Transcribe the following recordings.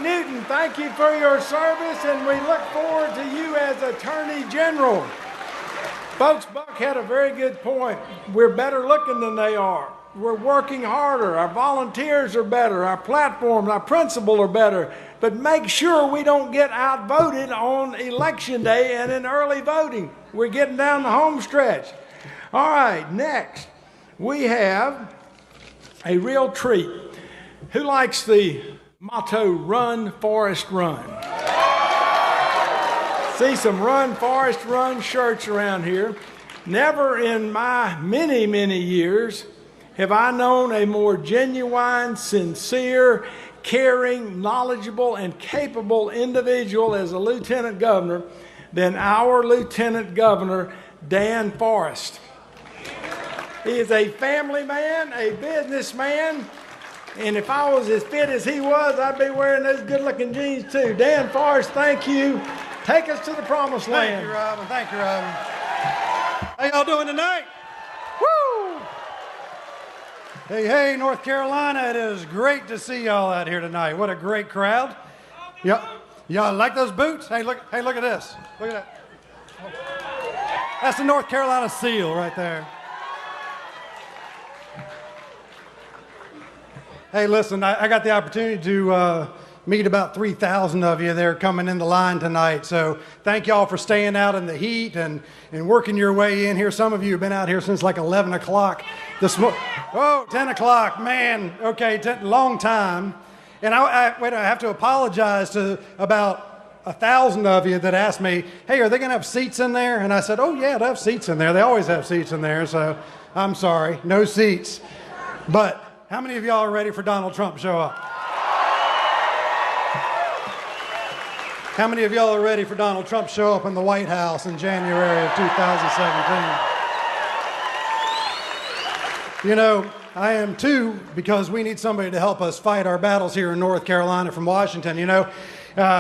Newton, thank you for your service, and we look forward to you as Attorney General. Folks, Buck had a very good point. We're better looking than they are. We're working harder. Our volunteers are better. Our platforms, our principles are better. But make sure we don't get outvoted on Election Day and in early voting. We're getting down the home stretch. All right, next, we have a real treat. Who likes the motto, Run, Forest, Run? See some Run, Forest, Run shirts around here. Never in my many, many years have I known a more genuine, sincere, caring, knowledgeable, and capable individual as a lieutenant governor than our Lieutenant Governor, Dan Forrest. He is a family man, a businessman, and if I was as fit as he was, I'd be wearing those good-looking jeans too. Dan Forrest, thank you. Take us to the promised land. Thank you, Robin. Thank you, Robin. How y'all doing tonight? Woo! Hey, hey, North Carolina, it is great to see y'all out here tonight. What a great crowd. Y'all like those boots? Hey, look at this. Look at that. That's the North Carolina seal right there. Hey, listen, I got the opportunity to meet about 3,000 of you that are coming in the line tonight. So thank y'all for staying out in the heat and working your way in here. Some of you have been out here since like 11 o'clock this morning. Oh, 10 o'clock, man. Okay, long time. And I have to apologize to about 1,000 of you that asked me, hey, are they going to have seats in there? And I said, oh, yeah, they have seats in there. They always have seats in there. So I'm sorry, no seats. But how many of y'all are ready for Donald Trump to show up? How many of y'all are ready for Donald Trump to show up in the White House in January of 2017? You know, I am too, because we need somebody to help us fight our battles here in North Carolina from Washington. You know,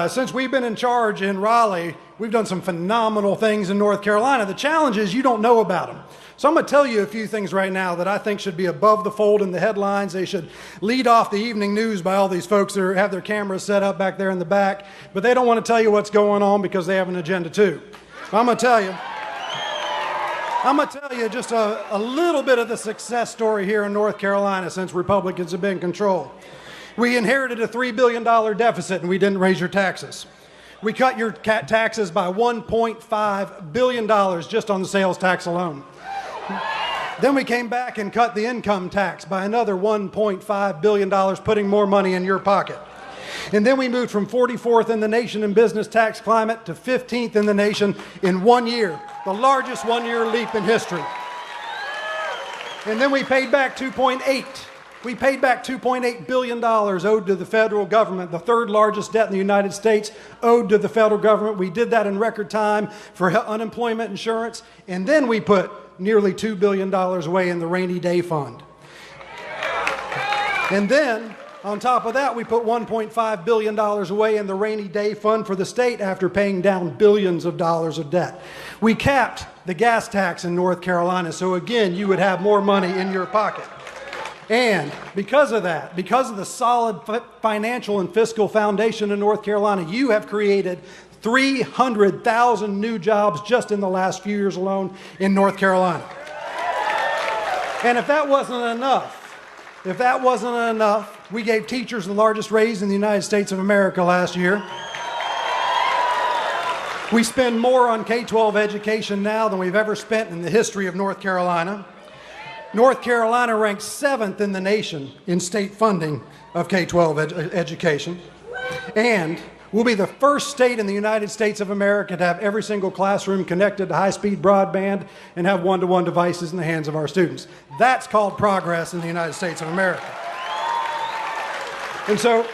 since we've been in charge in Raleigh, we've done some phenomenal things in North Carolina. The challenge is you don't know about them. So I'm going to tell you a few things right now that I think should be above the fold in the headlines. They should lead off the evening news by all these folks that have their cameras set up back there in the back, but they don't want to tell you what's going on because they have an agenda too. I'm going to tell you just a little bit of the success story here in North Carolina since Republicans have been in control. We inherited a $3 billion deficit and we didn't raise your taxes. We cut your taxes by $1.5 billion just on the sales tax alone. Then we came back and cut the income tax by another $1.5 billion, putting more money in your pocket. And then we moved from 44th in the nation in business tax climate to 15th in the nation in 1 year, the largest one-year leap in history. And then we paid back $2.8 billion owed to the federal government, the third largest debt in the United States owed to the federal government. We did that in record time for unemployment insurance. And then we put nearly $2 billion away in the rainy day fund. And then, on top of that, we put $1.5 billion away in the rainy day fund for the state after paying down billions of dollars of debt. We capped the gas tax in North Carolina, so again, you would have more money in your pocket. And because of that, because of the solid financial and fiscal foundation in North Carolina, you have created 300,000 new jobs just in the last few years alone in North Carolina. And if that wasn't enough, we gave teachers the largest raise in the United States of America last year. We spend more on K-12 education now than we've ever spent in the history of North Carolina. North Carolina ranks 7th in the nation in state funding of K-12 education. And we'll be the first state in the United States of America to have every single classroom connected to high-speed broadband and have one-to-one devices in the hands of our students. That's called progress in the United States of America. And so,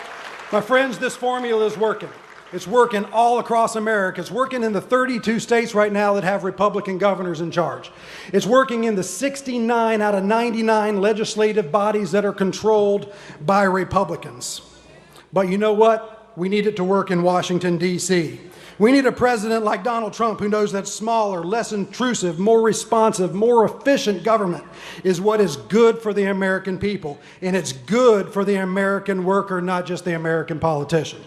my friends, this formula is working. It's working all across America. It's working in the 32 states right now that have Republican governors in charge. It's working in the 69 out of 99 legislative bodies that are controlled by Republicans. But you know what? we need it to work in Washington, D.C. We need a president like Donald Trump who knows that smaller, less intrusive, more responsive, more efficient government is what is good for the American people. And it's good for the American worker, not just the American politician.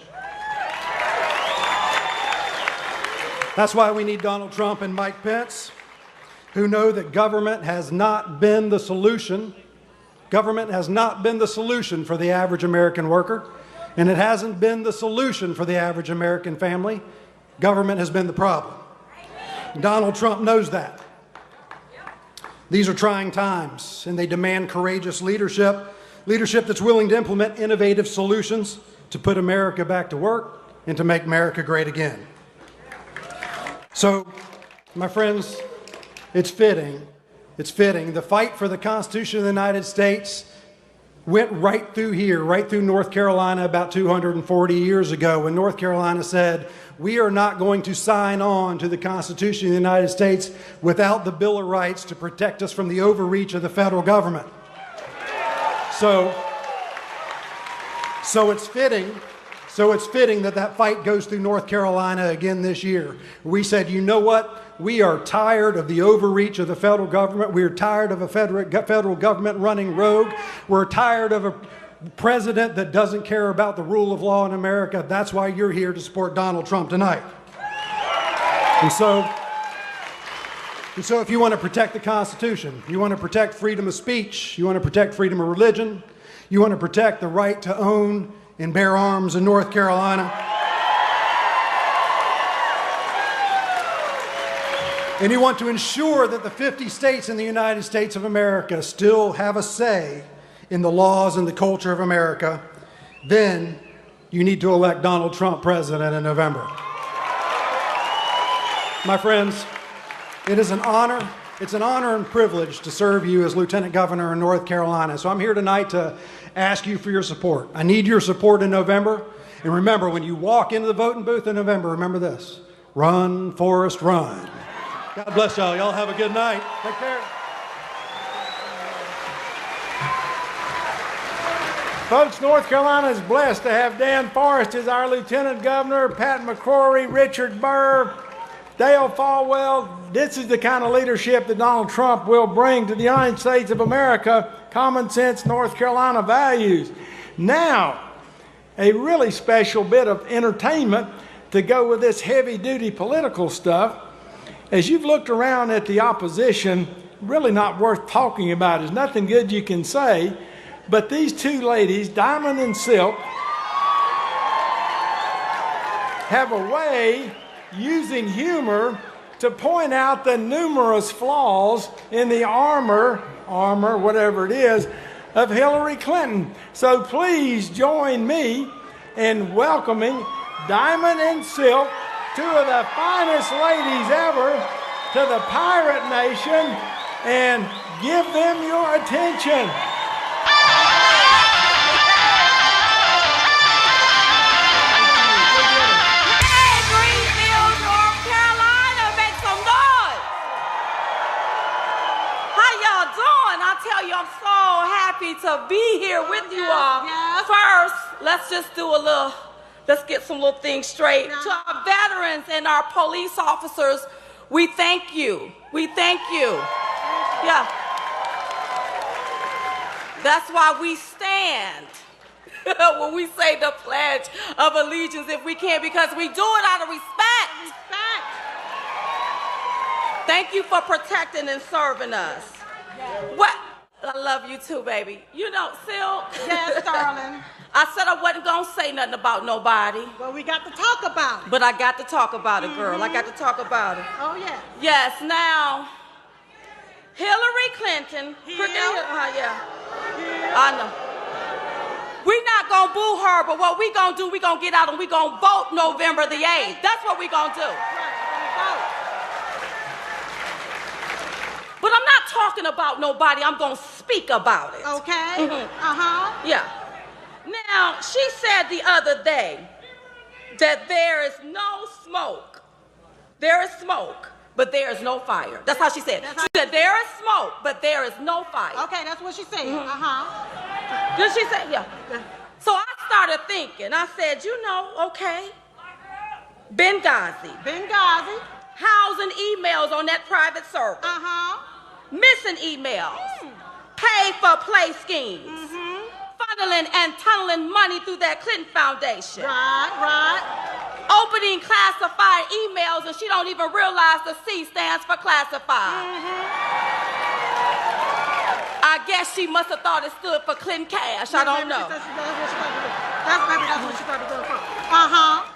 That's why we need Donald Trump and Mike Pence, who know that government has not been the solution. Government has not been the solution for the average American worker, and it hasn't been the solution for the average American family. Government has been the problem. Donald Trump knows that. These are trying times, and they demand courageous leadership that's willing to implement innovative solutions to put America back to work and to make America great again. So, my friends, it's fitting. The fight for the Constitution of the United States went right through here, right through North Carolina about 240 years ago, when North Carolina said, we are not going to sign on to the Constitution of the United States without the Bill of Rights to protect us from the overreach of the federal government. So it's fitting that fight goes through North Carolina again this year. We said, you know what? We are tired of the overreach of the federal government. We're tired of a federal government running rogue. We're tired of a president that doesn't care about the rule of law in America. That's why you're here to support Donald Trump tonight. And so if you want to protect the Constitution, you want to protect freedom of speech, you want to protect freedom of religion, you want to protect the right to own and bear arms in North Carolina, and you want to ensure that the 50 states in the United States of America still have a say in the laws and the culture of America, then you need to elect Donald Trump president in November. My friends, it is an honor. It's an honor and privilege to serve you as Lieutenant Governor in North Carolina. So I'm here tonight to ask you for your support. I need your support in November. And remember, when you walk into the voting booth in November, remember this: run, Forrest, run. God bless y'all. Y'all have a good night. Take care. Folks, North Carolina is blessed to have Dan Forrest as our Lieutenant Governor, Pat McCrory, Richard Burr, Dale Falwell. This is the kind of leadership that Donald Trump will bring to the United States of America. Common sense North Carolina values. Now, a really special bit of entertainment to go with this heavy-duty political stuff. As you've looked around at the opposition, really not worth talking about. There's nothing good you can say. But these two ladies, Diamond and Silk, have a way, using humor, to point out the numerous flaws in the armor, whatever it is, of Hillary Clinton. So please join me in welcoming Diamond and Silk, two of the finest ladies ever, to the Pirate Nation, and give them your attention. Hey, Greenville, North Carolina, make some noise. How y'all doing? I tell you, I'm so happy to be here with you all. Yes. First, let's get some little things straight. To our veterans and our police officers, we thank you. We thank you. Yeah. That's why we stand when we say the Pledge of Allegiance if we can, because we do it out of respect. Thank you for protecting and serving us. Yes. What? I love you too, baby. You know, Silk. Yes, darling. I said I wasn't going to say nothing about nobody. Well, we got to talk about it. But I got to talk about it, girl. I got to talk about it. Oh, yeah. Yes, now, Hillary Clinton. Yeah. I know. We're not going to boo her, but what we going to do, we going to get out and we going to vote November the 8th. That's what we going to do. But I'm not talking about nobody. I'm going to speak about it. Okay. Mm-hmm. Yeah. Now, she said the other day that there is no smoke. There is smoke, but there is no fire. That's how she said. She said there is smoke, but there is no fire. Okay, that's what she said. Did she say? Yeah. So I started thinking. I said, you know, okay, Benghazi. Benghazi. Housing emails on that private server. Missing emails. Pay for play schemes. Funneling and tunneling money through that Clinton Foundation. Right. Opening classified emails and she don't even realize the C stands for classified. I guess she must have thought it stood for Clinton Cash. I don't know. That's what she thought it was for.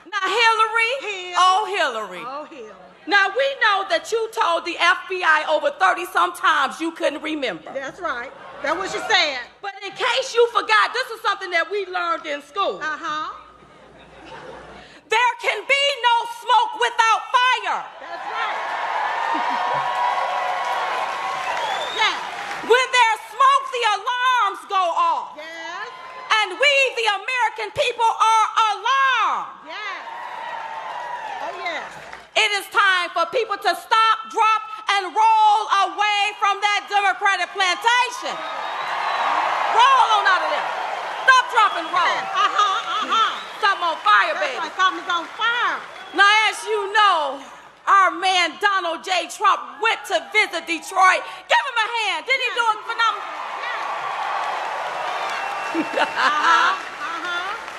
Now Hillary. Oh, Hillary. Oh, Hillary. Now we know that you told the FBI over 30 some times you couldn't remember. That's right. That's what she said. But in case you forgot, this is something that we learned in school. There can be no smoke without fire. That's right. Yes. When there's smoke, the alarms go off. Yes. And we, the American people, are alarmed. Yes. Oh, yes. It is time for people to stop, drop, and roll away from that Democratic plantation. Roll on out of there. Stop, drop, and roll. Something on fire, baby. That's right. Something's on fire. Now, as you know, our man Donald J. Trump went to visit Detroit. Give him a hand. Didn't he do it phenomenal?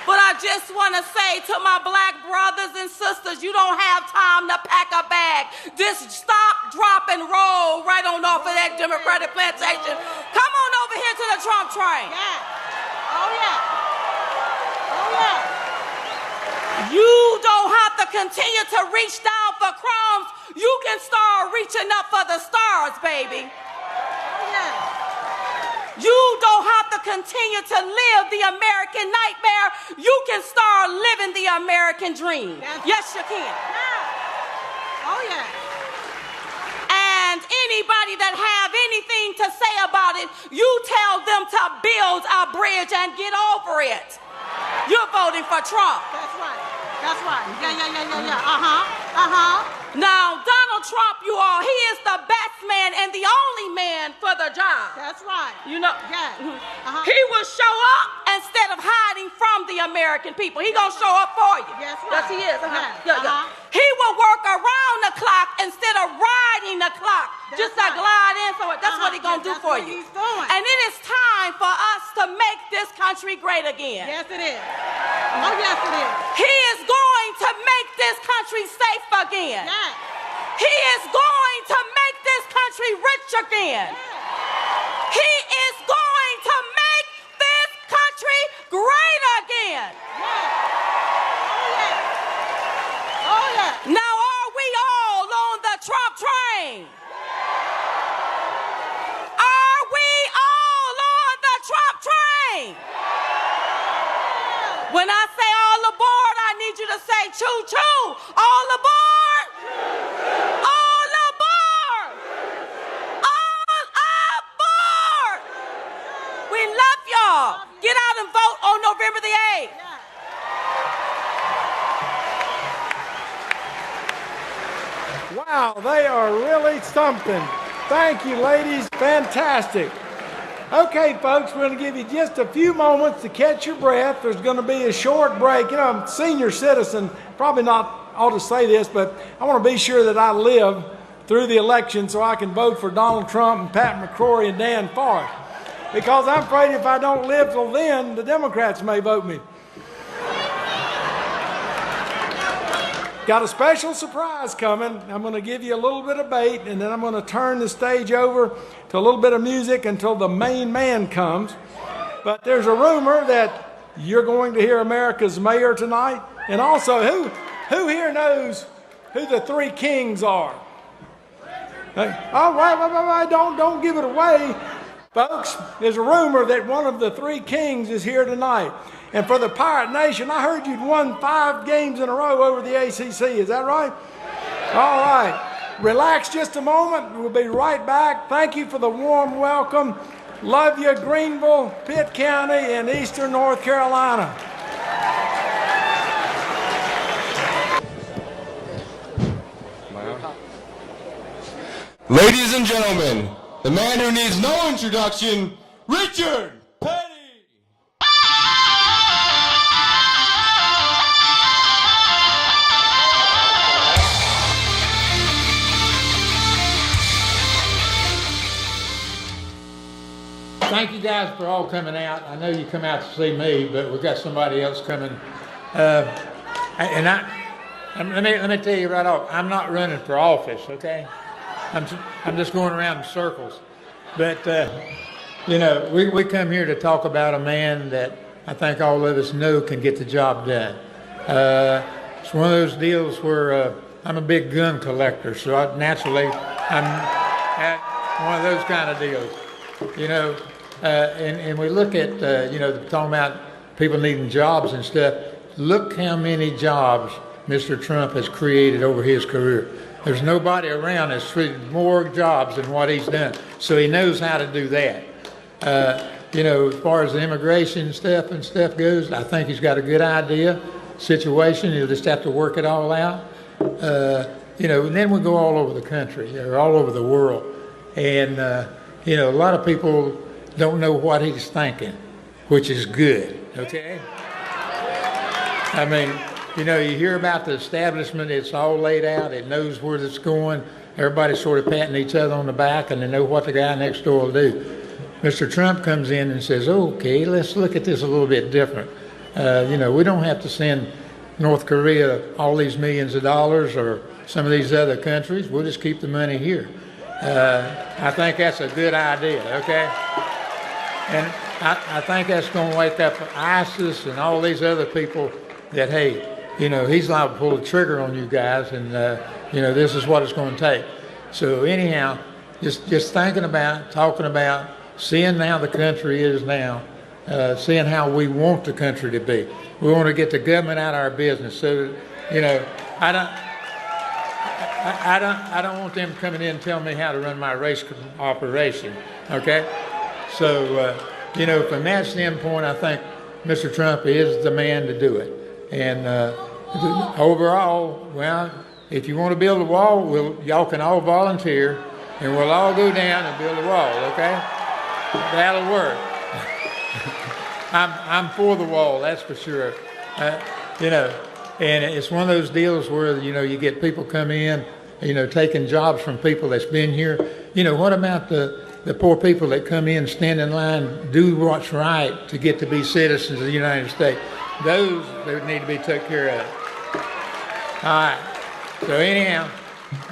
But I just want to say to my black brothers and sisters, you don't have time to pack a bag. Just stop, drop, and roll right on off of that Democratic plantation. Come on over here to the Trump train. Yeah. Oh, yeah. Oh, yeah. You don't have to continue to reach down for crumbs. You can start reaching up for the stars, baby. Oh, yeah. You don't have to continue to live the American nightmare. You can start living the American dream. Yes, you can. Yeah. Oh, yeah. And anybody that have anything to say about it, you tell them to build a bridge and get over it. You're voting for Trump. That's right. That's right. Yeah. Now, Donald Trump, you all, he is the best man and the only man for the job. That's right. You know, Yeah. he will show up instead of hiding from the American people. He gonna show up for you. Yes, Yes, right. he is. Yeah. He will work around the clock instead of riding the clock. Just to right. glide in. So that's what he gonna do That's for what you. he's doing. And it is time for us to make this country great again. Yes, it is. Oh, yes, it is. He is going to make this country safe again. Yeah. He is going to make this country rich again. He is going to make this country great again. Oh, yeah. Now, are we all on the Trump train? Are we all on the Trump train? When I say all aboard, I need you to say choo-choo. All aboard? All aboard! All aboard! We love y'all. Get out and vote on November the 8th. Wow, they are really something. Thank you, ladies. Fantastic. Okay, folks, we're going to give you just a few moments to catch your breath. There's going to be a short break. You know, I'm a senior citizen, probably not ought to say this, but I want to be sure that I live through the election so I can vote for Donald Trump and Pat McCrory and Dan Forrest. Because I'm afraid if I don't live till then, the Democrats may vote me. Got a special surprise coming. I'm going to give you a little bit of bait, and then I'm going to turn the stage over to a little bit of music until the main man comes. But there's a rumor that you're going to hear America's mayor tonight. And also, who here knows who the three kings are? Hey, oh, wait, don't give it away. Folks, there's a rumor that one of the three kings is here tonight. And for the Pirate Nation, I heard you'd won 5 games in a row over the ACC. Is that right? All right. Relax just a moment. We'll be right back. Thank you for the warm welcome. Love you, Greenville, Pitt County, and Eastern North Carolina. Ladies and gentlemen, the man who needs no introduction, Richard Petty. thank you guys for all coming out. I know you come out to see me, but we've got somebody else coming. Let me tell you right off, I'm not running for office, okay? I'm just going around in circles. But, you know, we come here to talk about a man that I think all of us know can get the job done. It's one of those deals where I'm a big gun collector, so naturally I'm at one of those kind of deals. You know, and we look at, you know, talking about people needing jobs and stuff. Look how many jobs Mr. Trump has created over his career. There's nobody around that's created more jobs than what he's done. So he knows how to do that. You know, as far as the immigration stuff goes, I think he's got a good idea, situation. He'll just have to work it all out. You know, and then we go all over the country, or all over the world. And, you know, a lot of people don't know what he's thinking, which is good, okay? I mean, you know, you hear about the establishment, it's all laid out, it knows where it's going. Everybody's sort of patting each other on the back, and they know what the guy next door will do. Mr. Trump comes in and says, okay, let's look at this a little bit different. You know, we don't have to send North Korea all these millions of dollars or some of these other countries. We'll just keep the money here. I think that's a good idea, okay? And I think that's going to wake up ISIS and all these other people that, hey, you know, he's liable to pull the trigger on you guys, and, you know, this is what it's going to take. So anyhow, just thinking about, talking about, seeing how the country is now, seeing how we want the country to be. We want to get the government out of our business. So, you know, I don't want them coming in and telling me how to run my race operation, okay? So, you know, from that standpoint, I think Mr. Trump is the man to do it. And overall, well, if you want to build a wall, y'all can all volunteer, and we'll all go down and build a wall, okay? That'll work. I'm for the wall, that's for sure. You know, and it's one of those deals where, you know, you get people come in, you know, taking jobs from people that's been here. You know, what about the poor people that come in, stand in line, do what's right to get to be citizens of the United States? Those need to be taken care of. All right. So anyhow,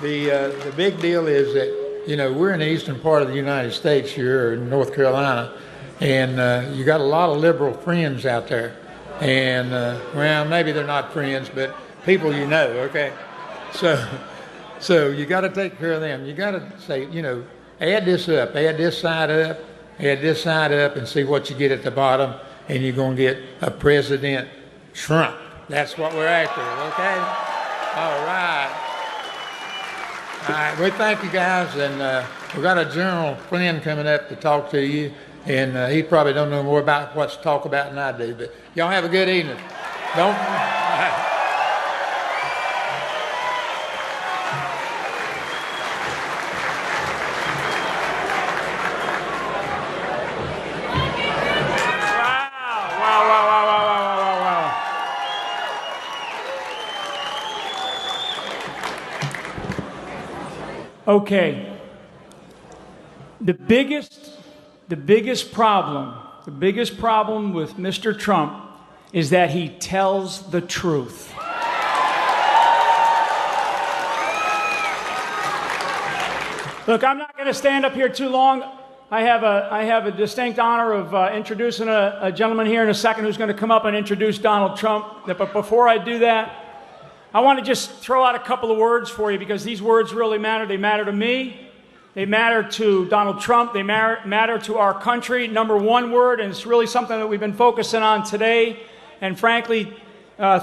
the big deal is that, you know, we're in the eastern part of the United States here in North Carolina, and you got a lot of liberal friends out there. And, well, maybe they're not friends, but people you know, okay? So you got to take care of them. You got to say, you know, add this up, add this side up, and see what you get at the bottom, and you're going to get a President Trump. That's what we're after, okay? All right. All right, we thank you guys, and we've got a General Flynn coming up to talk to you, and he probably don't know more about what to talk about than I do, but y'all have a good evening. Don't... Okay, the biggest problem with Mr. Trump is that he tells the truth. Look, I'm not going to stand up here too long. I have a distinct honor of introducing a gentleman here in a second who's going to come up and introduce Donald Trump. But before I do that, I want to just throw out a couple of words for you, because these words really matter. They matter to me. They matter to Donald Trump. They matter to our country. Number one word, and it's really something that we've been focusing on today, and frankly,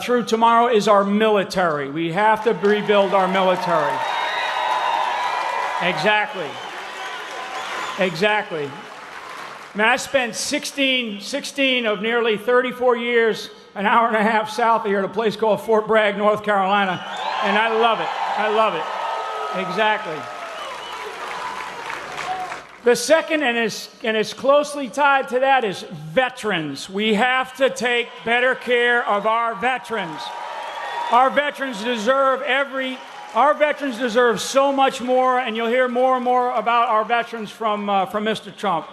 through tomorrow, is our military. We have to rebuild our military. Exactly. I mean, I spent 16 of nearly 34 years, an hour and a half south of here, at a place called Fort Bragg, North Carolina, and I love it. Exactly. The second, and it's closely tied to that, is veterans. We have to take better care of our veterans. Our veterans deserve so much more, and you'll hear more and more about our veterans from Mr. Trump.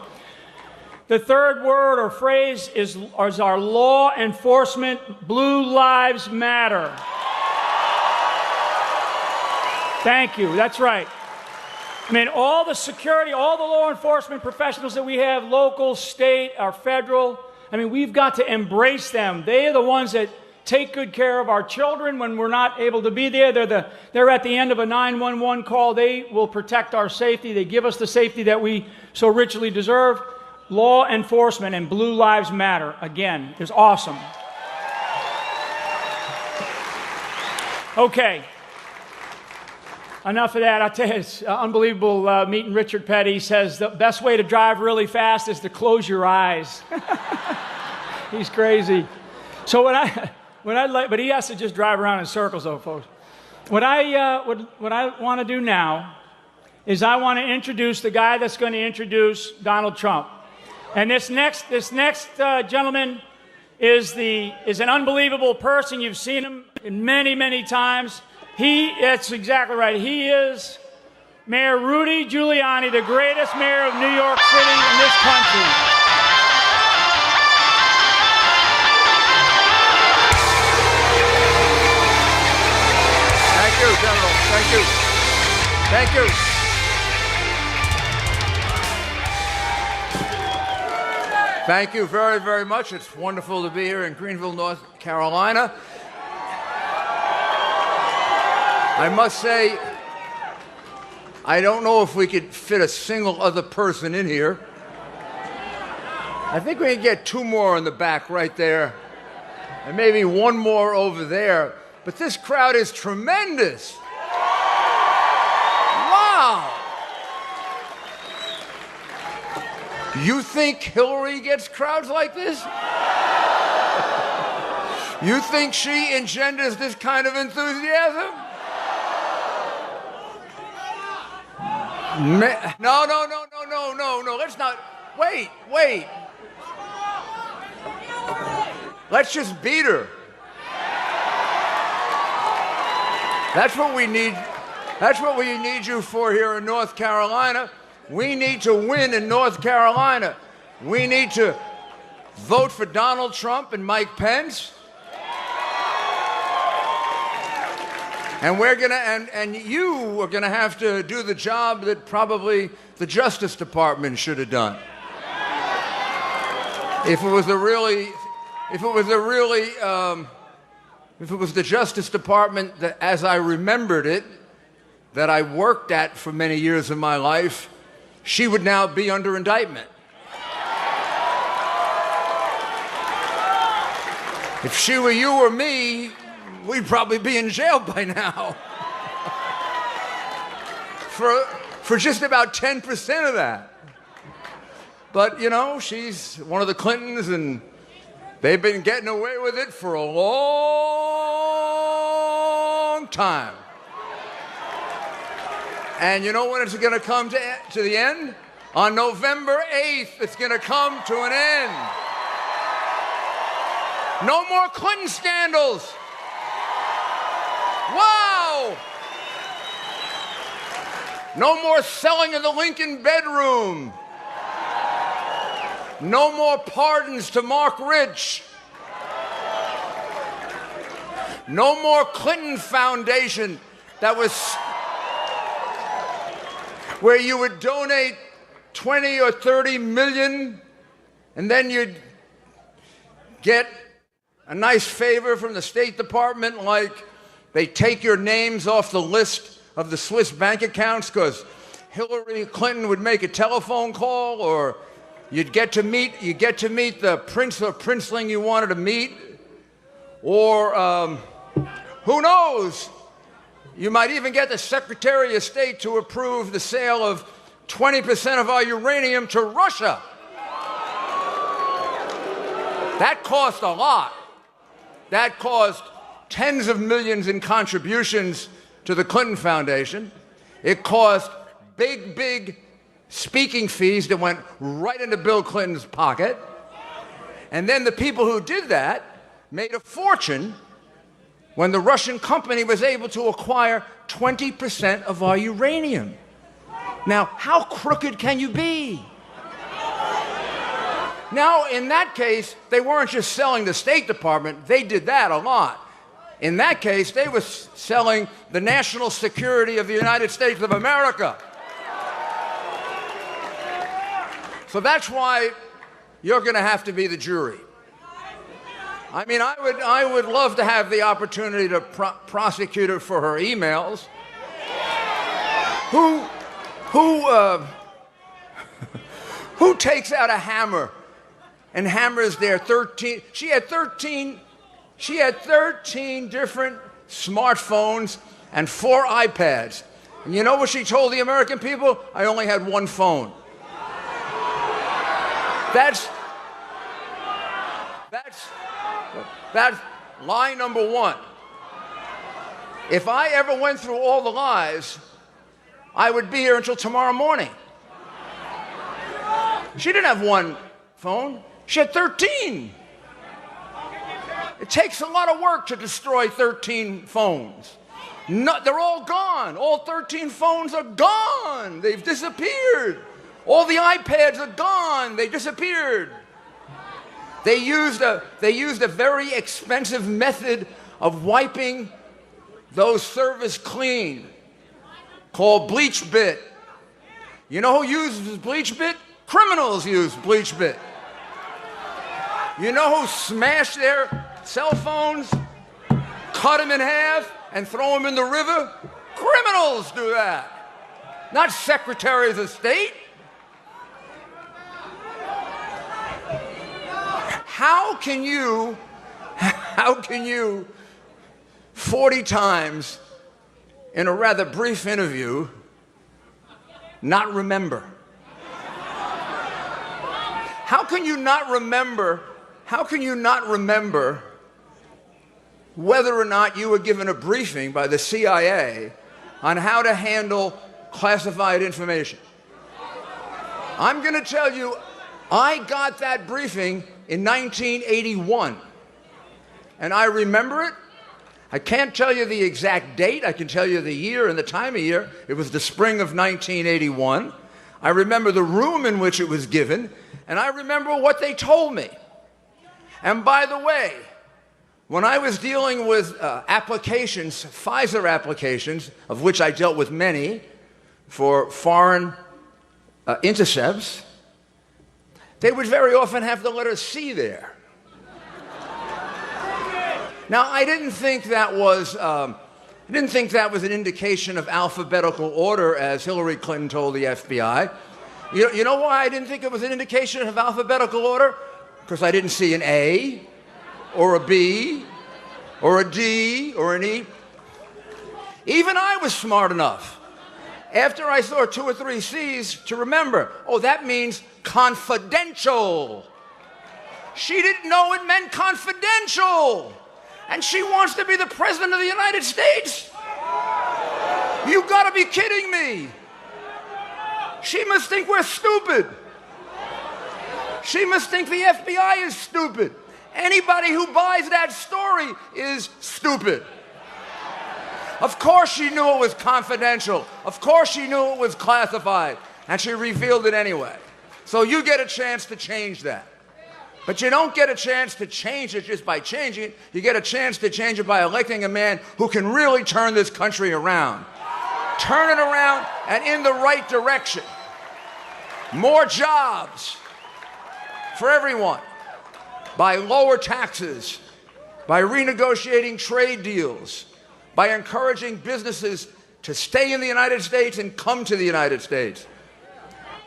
The third word or phrase is our law enforcement. Blue Lives Matter. Thank you. That's right. I mean, all the security, all the law enforcement professionals that we have, local, state, our federal, I mean, we've got to embrace them. They are the ones that take good care of our children when we're not able to be there. They're at the end of a 911 call. They will protect our safety. They give us the safety that we so richly deserve. Law enforcement and Blue Lives Matter, again, is awesome. Okay. Enough of that. I'll tell you, it's unbelievable meeting Richard Petty. He says the best way to drive really fast is to close your eyes. He's crazy. So but he has to just drive around in circles, though, folks. What I want to do now is I want to introduce the guy that's going to introduce Donald Trump. And this next gentleman is an unbelievable person. You've seen him many, many times. That's exactly right. He is Mayor Rudy Giuliani, the greatest mayor of New York City in this country. Thank you, General. Thank you. Thank you. Thank you very, very much. It's wonderful to be here in Greenville, North Carolina. I must say, I don't know if we could fit a single other person in here. I think we can get 2 more in the back right there, and maybe 1 more over there. But this crowd is tremendous. Wow. You think Hillary gets crowds like this? You think she engenders this kind of enthusiasm? No. Let's not. Wait. Let's just beat her. That's what we need. That's what we need you for here in North Carolina. We need to win in North Carolina. We need to vote for Donald Trump and Mike Pence. And you are gonna have to do the job that probably the Justice Department should have done. If it was the Justice Department that, as I remembered it, that I worked at for many years of my life, she would now be under indictment. If she were you or me, we'd probably be in jail by now. for just about 10% of that. But, you know, she's one of the Clintons, and they've been getting away with it for a long time. And you know when it's going to come to the end? On November 8th, it's going to come to an end. No more Clinton scandals. Wow! No more selling of the Lincoln bedroom. No more pardons to Mark Rich. No more Clinton Foundation that was where you would donate 20 or 30 million and then you'd get a nice favor from the State Department, like they take your names off the list of the Swiss bank accounts because Hillary Clinton would make a telephone call, or you get to meet the prince or princeling you wanted to meet, or who knows, you might even get the Secretary of State to approve the sale of 20% of our uranium to Russia. That cost a lot. That caused tens of millions in contributions to the Clinton Foundation. It caused big speaking fees that went right into Bill Clinton's pocket. And then the people who did that made a fortune when the Russian company was able to acquire 20% of our uranium. Now, how crooked can you be? Now, in that case, they weren't just selling the State Department. They did that a lot. In that case, they were selling the national security of the United States of America. So that's why you're going to have to be the jury. I mean, I would love to have the opportunity to prosecute her for her emails. Who takes out a hammer and hammers their 13? She had 13 different smartphones and 4 iPads. And you know what she told the American people? I only had one phone. That's lie number one. If I ever went through all the lies, I would be here until tomorrow morning. She didn't have one phone. She had 13. It takes a lot of work to destroy 13 phones. No, they're all gone. All 13 phones are gone. They've disappeared. All the iPads are gone. They disappeared. They used a very expensive method of wiping those servers clean called Bleach Bit. You know who uses Bleach Bit? Criminals use Bleach Bit. You know who smash their cell phones, cut them in half, and throw them in the river? Criminals do that, not secretaries of state. How can you 40 times in a rather brief interview not remember? How can you not remember whether or not you were given a briefing by the CIA on how to handle classified information? I'm going to tell you, I got that briefing in 1981, and I remember it. I can't tell you the exact date. I can tell you the year and the time of year. It was the spring of 1981. I remember the room in which it was given, and I remember what they told me. And by the way, when I was dealing with applications, Pfizer applications, of which I dealt with many, for foreign intercepts, they would very often have the letter C there. Now, I didn't think that was an indication of alphabetical order, as Hillary Clinton told the FBI. You know why I didn't think it was an indication of alphabetical order? Because I didn't see an A, or a B, or a D, or an E. Even I was smart enough, after I saw 2 or 3 C's, to remember, oh, that means confidential. She didn't know it meant confidential. And she wants to be the President of the United States? You gotta be kidding me. She must think we're stupid. She must think the FBI is stupid. Anybody who buys that story is stupid. Of course she knew it was confidential. Of course she knew it was classified. And she revealed it anyway. So you get a chance to change that. But you don't get a chance to change it just by changing it. You get a chance to change it by electing a man who can really turn this country around. Turn it around and in the right direction. More jobs for everyone. By lower taxes. By renegotiating trade deals. By encouraging businesses to stay in the United States and come to the United States.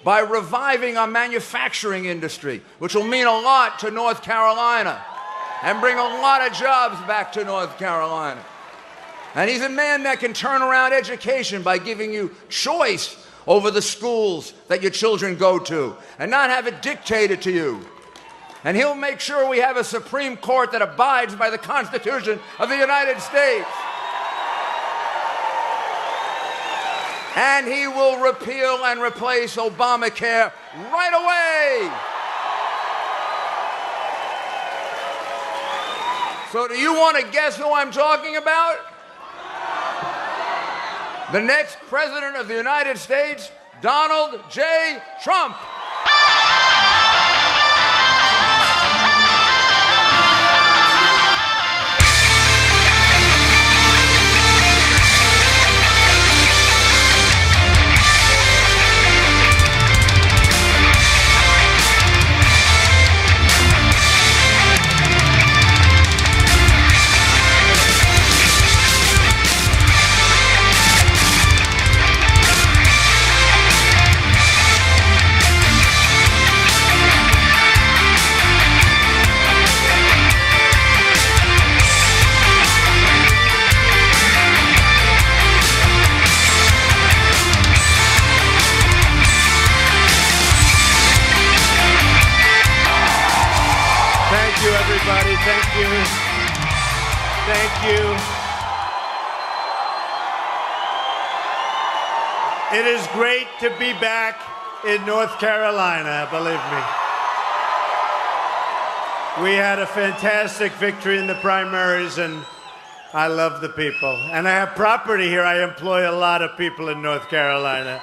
By reviving our manufacturing industry, which will mean a lot to North Carolina and bring a lot of jobs back to North Carolina. And he's a man that can turn around education by giving you choice over the schools that your children go to and not have it dictated to you. And he'll make sure we have a Supreme Court that abides by the Constitution of the United States. And he will repeal and replace Obamacare right away. So do you want to guess who I'm talking about? The next President of the United States, Donald J. Trump. you. Thank you. It is great to be back in North Carolina, believe me. We had a fantastic victory in the primaries, and I love the people. And I have property here. I employ a lot of people in North Carolina.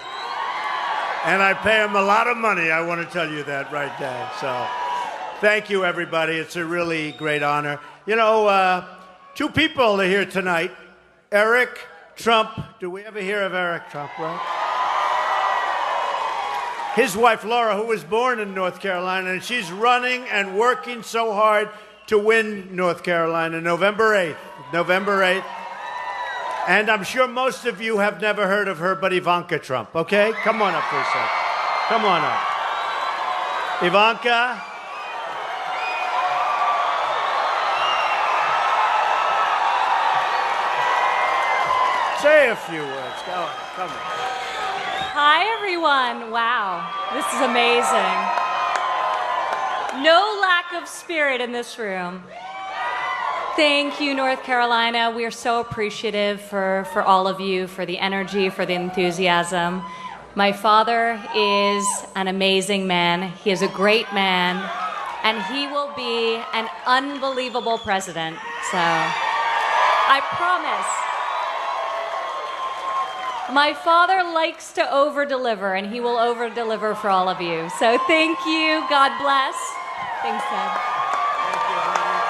And I pay them a lot of money. I want to tell you that right now. So thank you, everybody. It's a really great honor. You know, two people are here tonight. Eric Trump. Do we ever hear of Eric Trump, right? His wife, Laura, who was born in North Carolina, and she's running and working so hard to win North Carolina, November 8th. November 8th. And I'm sure most of you have never heard of her, but Ivanka Trump, okay? Come on up for a sec. Come on up. Ivanka. Say a few words. Go on. Come on. Hi, everyone. Wow, this is amazing. No lack of spirit in this room. Thank you, North Carolina. We are so appreciative for all of you, for the energy, for the enthusiasm. My father is an amazing man. He is a great man, and he will be an unbelievable president. So I promise. My father likes to over-deliver, and he will over-deliver for all of you. So thank you. God bless. Thanks, Ted. Thank you, honey.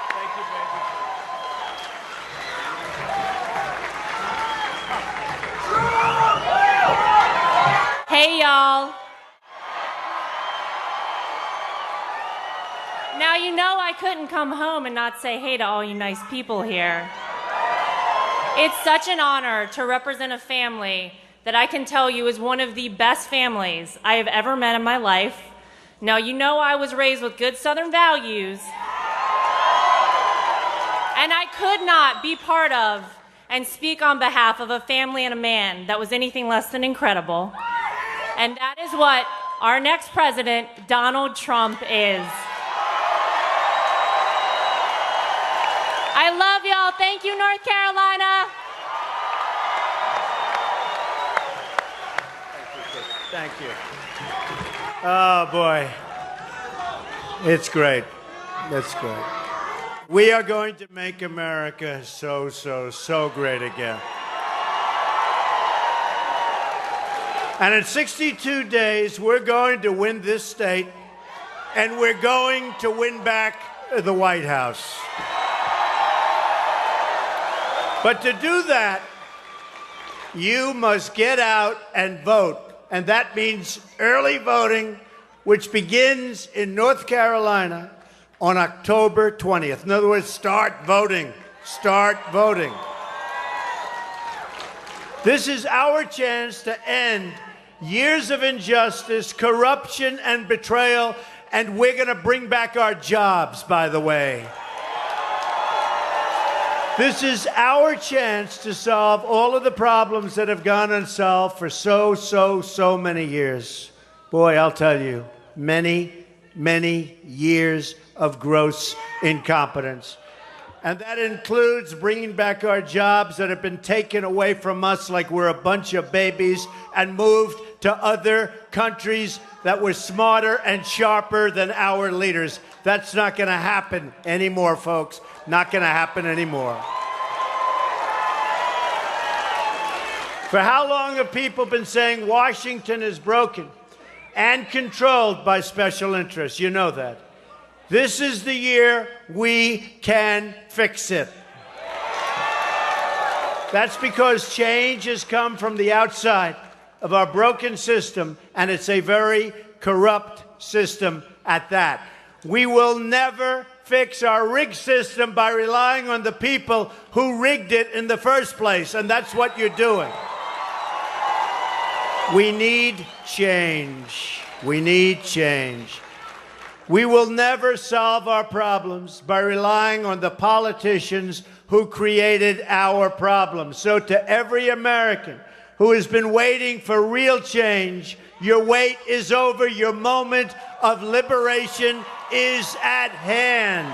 Thank you, baby. Hey, y'all. Now, you know I couldn't come home and not say hey to all you nice people here. It's such an honor to represent a family that I can tell you is one of the best families I have ever met in my life. Now, you know I was raised with good Southern values, and I could not be part of and speak on behalf of a family and a man that was anything less than incredible. And that is what our next president, Donald Trump, is. I love y'all. Thank you, North Carolina. Thank you. Oh, boy. It's great. That's great. We are going to make America so great again. And in 62 days, we're going to win this state, and we're going to win back the White House. But to do that, you must get out and vote. And that means early voting, which begins in North Carolina on October 20th. In other words, start voting. Start voting. This is our chance to end years of injustice, corruption, and betrayal, and we're going to bring back our jobs, by the way. This is our chance to solve all of the problems that have gone unsolved for so many years. Boy, I'll tell you, many years of gross incompetence. And that includes bringing back our jobs that have been taken away from us like we're a bunch of babies and moved to other countries that were smarter and sharper than our leaders. That's not going to happen anymore, folks. Not going to happen anymore. For how long have people been saying Washington is broken and controlled by special interests? You know that. This is the year we can fix it. That's because change has come from the outside of our broken system, and it's a very corrupt system at that. We will never fix our rigged system by relying on the people who rigged it in the first place, and that's what you're doing. We need change. We need change. We will never solve our problems by relying on the politicians who created our problems. So to every American who has been waiting for real change, your wait is over. Your moment of liberation is at hand.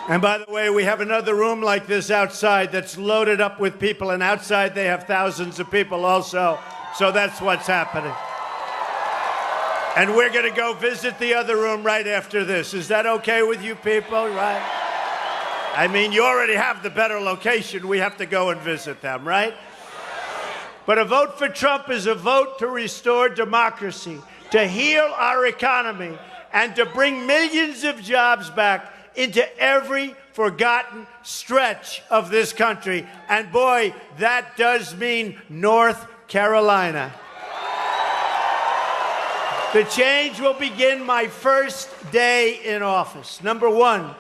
And by the way, we have another room like this outside that's loaded up with people, and outside they have thousands of people also. So that's what's happening. And we're going to go visit the other room right after this. Is that okay with you people, right? I mean, you already have the better location. We have to go and visit them, right? But a vote for Trump is a vote to restore democracy, to heal our economy, and to bring millions of jobs back into every forgotten stretch of this country. And boy, that does mean North Carolina. The change will begin my first day in office. Number one,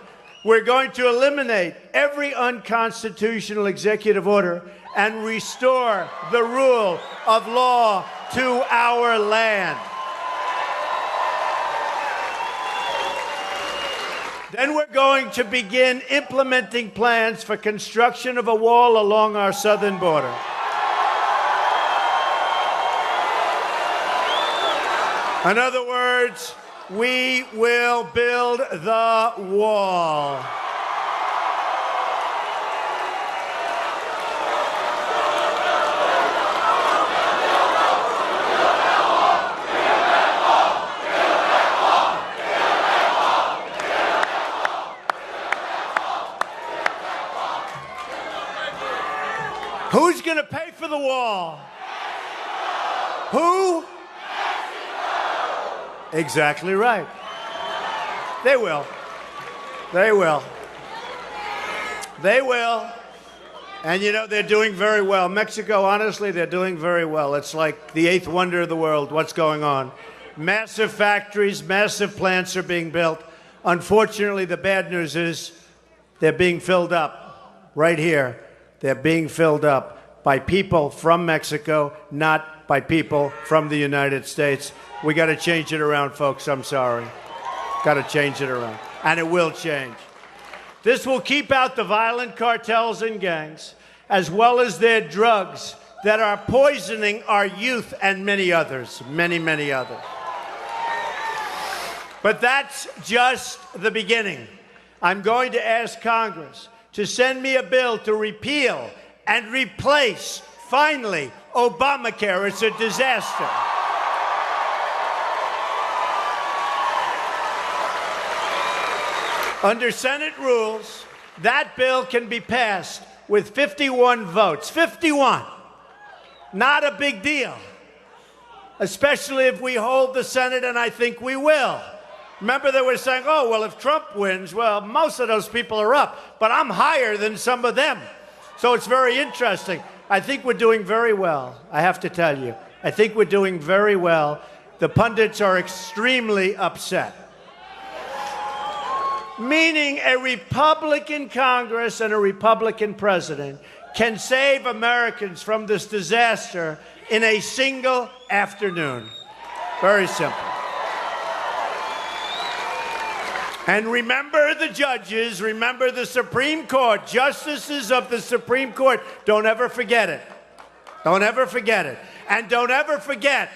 we're going to eliminate every unconstitutional executive order and restore the rule of law to our land. Then we're going to begin implementing plans for construction of a wall along our southern border. In other words, we will build the wall. Who's going to pay for the wall? Who? Exactly right. They will. They will. They will. And you know, they're doing very well. Mexico, honestly, they're doing very well. It's like the eighth wonder of the world, what's going on. Massive factories, massive plants are being built. Unfortunately, the bad news is they're being filled up right here. They're being filled up by people from Mexico, not by people from the United States. We got to change it around, folks. I'm sorry. Got to change it around. And it will change. This will keep out the violent cartels and gangs, as well as their drugs that are poisoning our youth and many others, many, many others. But that's just the beginning. I'm going to ask Congress to send me a bill to repeal and replace, finally, Obamacare. It's a disaster. Under Senate rules, that bill can be passed with 51 votes. 51. Not a big deal, especially if we hold the Senate, and I think we will. Remember, they were saying, oh, well, if Trump wins, well, most of those people are up, but I'm higher than some of them. So it's very interesting. I think we're doing very well, I have to tell you. I think we're doing very well. The pundits are extremely upset. Meaning a Republican Congress and a Republican president can save Americans from this disaster in a single afternoon. Very simple. And remember the judges, remember the Supreme Court, justices of the Supreme Court. Don't ever forget it. Don't ever forget it. And don't ever forget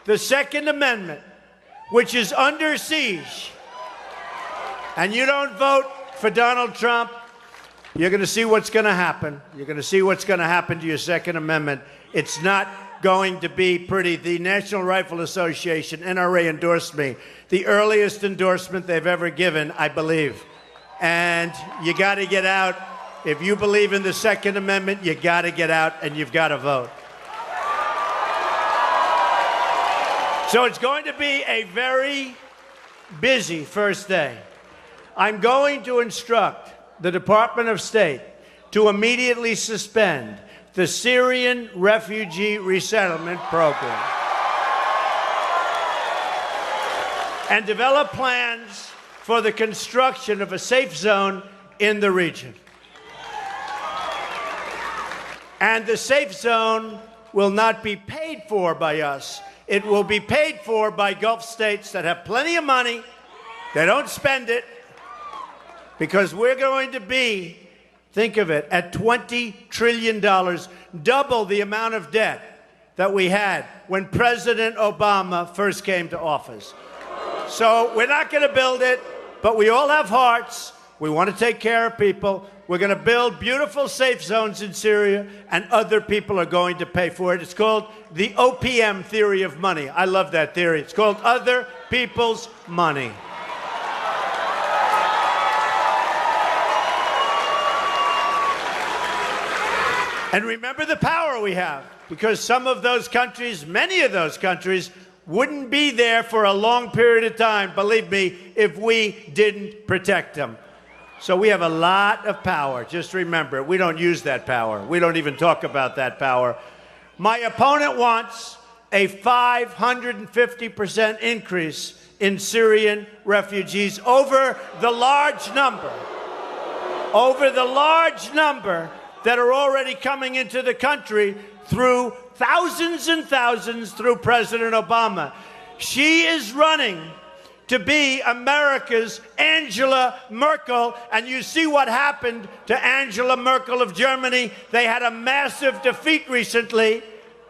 the Second Amendment, which is under siege. And you don't vote for Donald Trump, you're going to see what's going to happen. You're going to see what's going to happen to your Second Amendment. It's not going to be pretty. The National Rifle Association, NRA, endorsed me. The earliest endorsement they've ever given, I believe. And you got to get out. If you believe in the Second Amendment, you got to get out and you've got to vote. So it's going to be a very busy first day. I'm going to instruct the Department of State to immediately suspend the Syrian Refugee Resettlement Program and develop plans for the construction of a safe zone in the region. And the safe zone will not be paid for by us. It will be paid for by Gulf states that have plenty of money. They don't spend it because we're going to be, think of it, at $20 trillion, double the amount of debt that we had when President Obama first came to office. So we're not going to build it, but we all have hearts. We want to take care of people. We're going to build beautiful safe zones in Syria, and other people are going to pay for it. It's called the OPM theory of money. I love that theory. It's called other people's money. And remember the power we have, because some of those countries, many of those countries, wouldn't be there for a long period of time, believe me, if we didn't protect them. So we have a lot of power. Just remember, we don't use that power. We don't even talk about that power. My opponent wants a 550% increase in Syrian refugees over the large number that are already coming into the country through thousands and thousands through President Obama. She is running to be America's Angela Merkel, and you see what happened to Angela Merkel of Germany. They had a massive defeat recently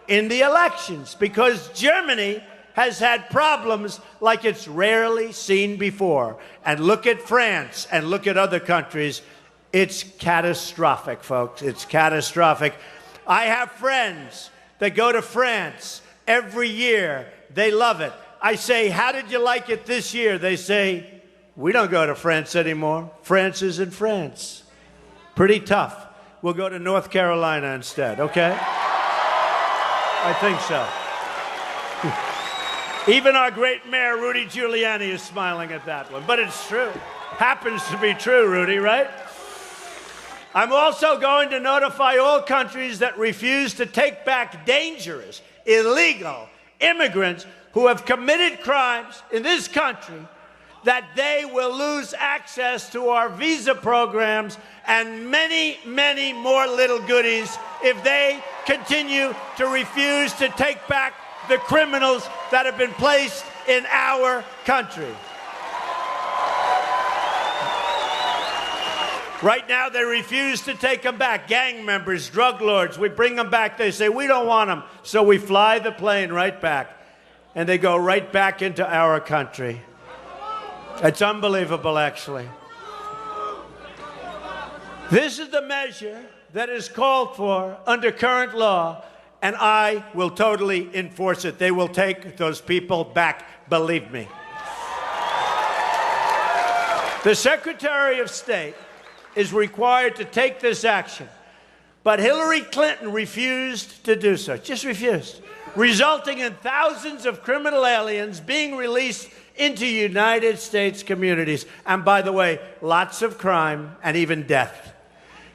in the elections because Germany has had problems like it's rarely seen before. And look at France and look at other countries. It's catastrophic, folks. It's catastrophic. I have friends that go to France every year. They love it. I say, how did you like it this year? They say, we don't go to France anymore. France is in France. Pretty tough. We'll go to North Carolina instead, okay? I think so. Even our great mayor, Rudy Giuliani, is smiling at that one. But it's true. Happens to be true, Rudy, right? I'm also going to notify all countries that refuse to take back dangerous, illegal immigrants who have committed crimes in this country that they will lose access to our visa programs and many, many more little goodies if they continue to refuse to take back the criminals that have been placed in our country. Right now, they refuse to take them back. Gang members, drug lords, we bring them back. They say, we don't want them. So we fly the plane right back. And they go right back into our country. It's unbelievable, actually. This is the measure that is called for under current law, and I will totally enforce it. They will take those people back, believe me. The Secretary of State is required to take this action, but Hillary Clinton refused to do so, just refused, resulting in thousands of criminal aliens being released into United States communities. And by the way, lots of crime and even death.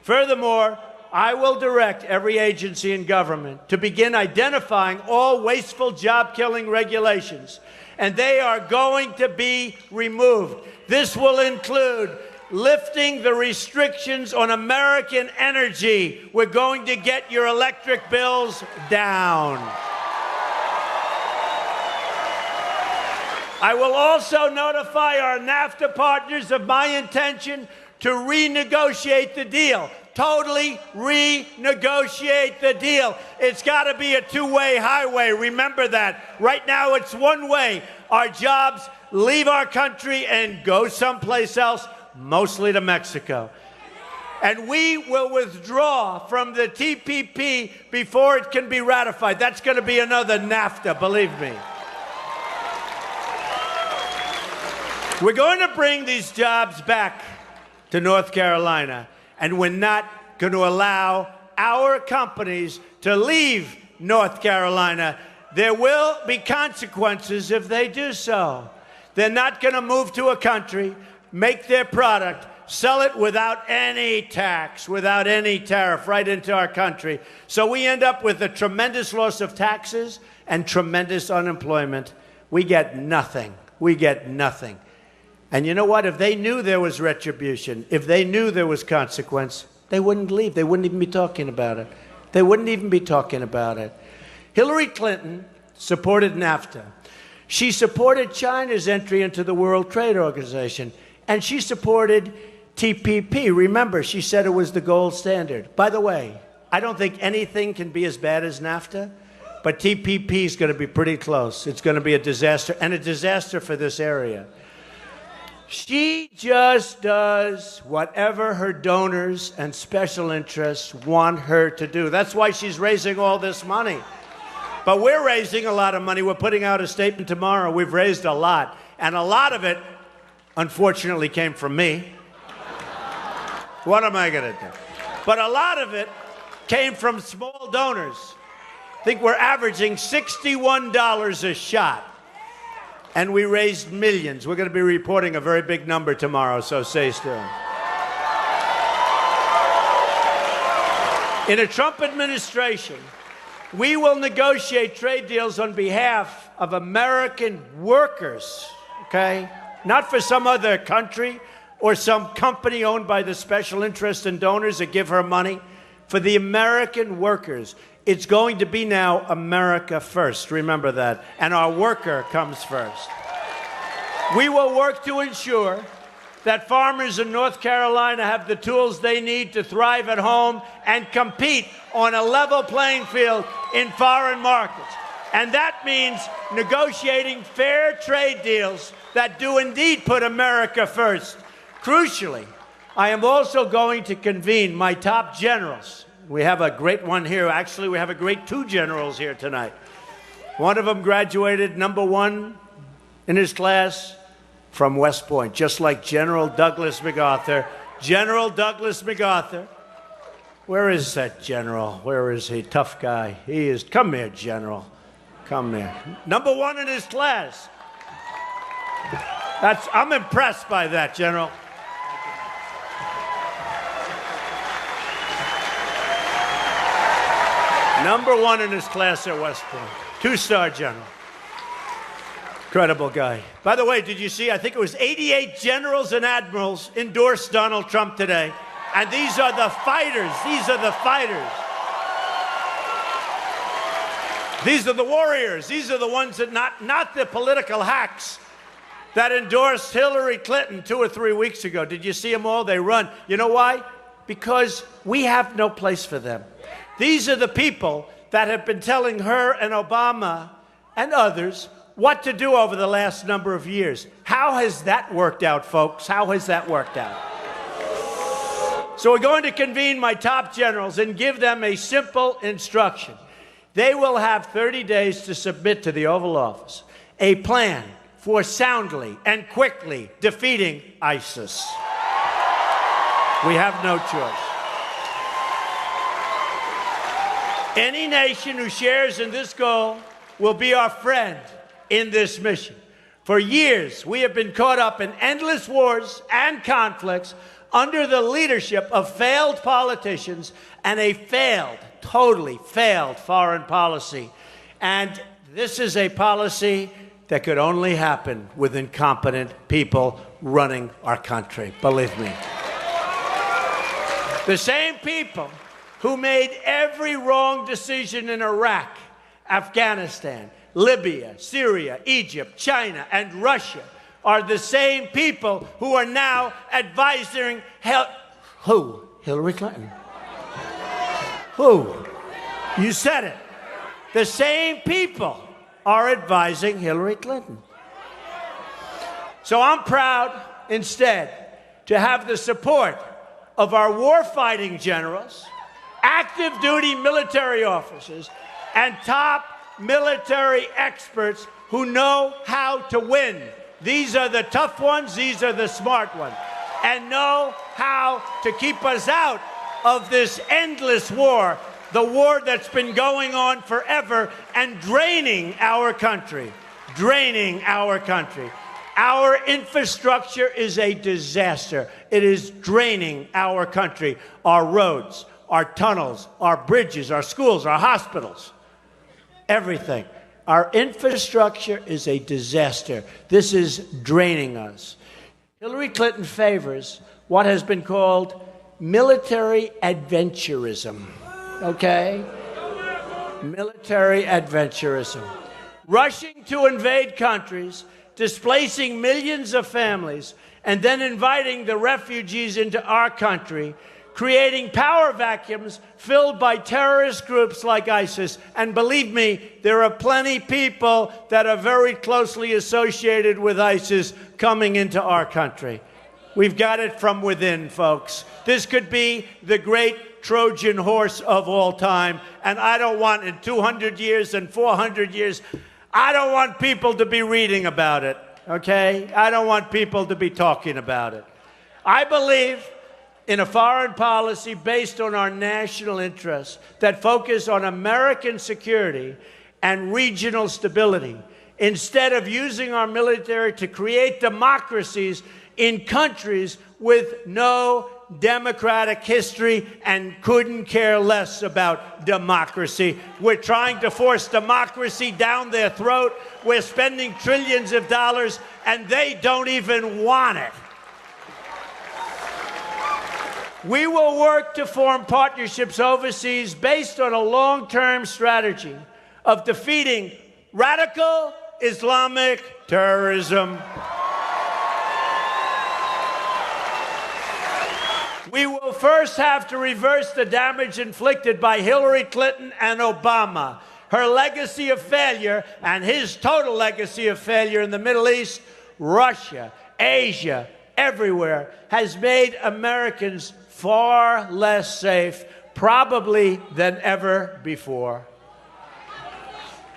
Furthermore, I will direct every agency in government to begin identifying all wasteful job-killing regulations, and they are going to be removed. This will include lifting the restrictions on American energy. We're going to get your electric bills down. I will also notify our NAFTA partners of my intention to renegotiate the deal. Totally renegotiate the deal. It's got to be a two-way highway. Remember that. Right now, it's one way. Our jobs leave our country and go someplace else, mostly to Mexico. And we will withdraw from the TPP before it can be ratified. That's going to be another NAFTA, believe me. We're going to bring these jobs back to North Carolina, and we're not going to allow our companies to leave North Carolina. There will be consequences if they do so. They're not going to move to a country, make their product, sell it without any tax, without any tariff, right into our country. So we end up with a tremendous loss of taxes and tremendous unemployment. We get nothing. We get nothing. And you know what? If they knew there was retribution, if they knew there was consequence, they wouldn't leave. They wouldn't even be talking about it. They wouldn't even be talking about it. Hillary Clinton supported NAFTA. She supported China's entry into the World Trade Organization, and she supported TPP. Remember, she said it was the gold standard. By the way, I don't think anything can be as bad as NAFTA, but TPP is going to be pretty close. It's going to be a disaster, and a disaster for this area. She just does whatever her donors and special interests want her to do. That's why she's raising all this money. But we're raising a lot of money. We're putting out a statement tomorrow. We've raised a lot. And a lot of it, unfortunately, came from me. What am I going to do? But a lot of it came from small donors. I think we're averaging $61 a shot. And we raised millions. We're going to be reporting a very big number tomorrow, so stay tuned. In a Trump administration, we will negotiate trade deals on behalf of American workers, okay? Not for some other country or some company owned by the special interest and donors that give her money. For the American workers. It's going to be now America first. Remember that. And our worker comes first. We will work to ensure that farmers in North Carolina have the tools they need to thrive at home and compete on a level playing field in foreign markets. And that means negotiating fair trade deals that do indeed put America first. Crucially, I am also going to convene my top generals. We have a great one here. Actually, we have a great two generals here tonight. One of them graduated #1 in his class from West Point, just like General Douglas MacArthur. General Douglas MacArthur. Where is that general? Where is he? Tough guy. He is. Come here, General. Come here. #1 in his class. I'm impressed by that, General. #1 in his class at West Point. 2-star general. Incredible guy. By the way, did you see, I think it was 88 generals and admirals endorsed Donald Trump today. And these are the fighters. These are the fighters. These are the warriors. These are the ones that not the political hacks that endorsed Hillary Clinton 2 or 3 weeks ago. Did you see them all? They run. You know why? Because we have no place for them. These are the people that have been telling her and Obama and others what to do over the last number of years. How has that worked out, folks? How has that worked out? So we're going to convene my top generals and give them a simple instruction. They will have 30 days to submit to the Oval Office a plan for soundly and quickly defeating ISIS. We have no choice. Any nation who shares in this goal will be our friend in this mission. For years, we have been caught up in endless wars and conflicts under the leadership of failed politicians and a totally failed foreign policy. And this is a policy that could only happen with incompetent people running our country, believe me. The same people who made every wrong decision in Iraq, Afghanistan, Libya, Syria, Egypt, China, and Russia are the same people who are now advising who? Hillary Clinton. Who? You said it. The same people are advising Hillary Clinton. So I'm proud, instead, to have the support of our war-fighting generals, active duty military officers, and top military experts who know how to win. These are the tough ones, these are the smart ones, and know how to keep us out of this endless war, the war that's been going on forever and draining our country, Our infrastructure is a disaster. It is draining our country, our roads, our tunnels, our bridges, our schools, our hospitals, everything. Our infrastructure is a disaster. This is draining us. Hillary Clinton favors what has been called military adventurism, okay? Military adventurism. Rushing to invade countries, displacing millions of families, and then inviting the refugees into our country, creating power vacuums filled by terrorist groups like ISIS. And believe me, there are plenty people that are very closely associated with ISIS coming into our country. We've got it from within, folks. This could be the great Trojan horse of all time. And I don't want, in 200 years and 400 years, I don't want people to be reading about it, okay? I don't want people to be talking about it. I believe in a foreign policy based on our national interests that focus on American security and regional stability, instead of using our military to create democracies in countries with no democratic history and couldn't care less about democracy. We're trying to force democracy down their throat. We're spending trillions of dollars, and they don't even want it. We will work to form partnerships overseas based on a long-term strategy of defeating radical Islamic terrorism. We will first have to reverse the damage inflicted by Hillary Clinton and Obama, her legacy of failure and his total legacy of failure in the Middle East, Russia, Asia, everywhere, has made Americans far less safe, probably than ever before.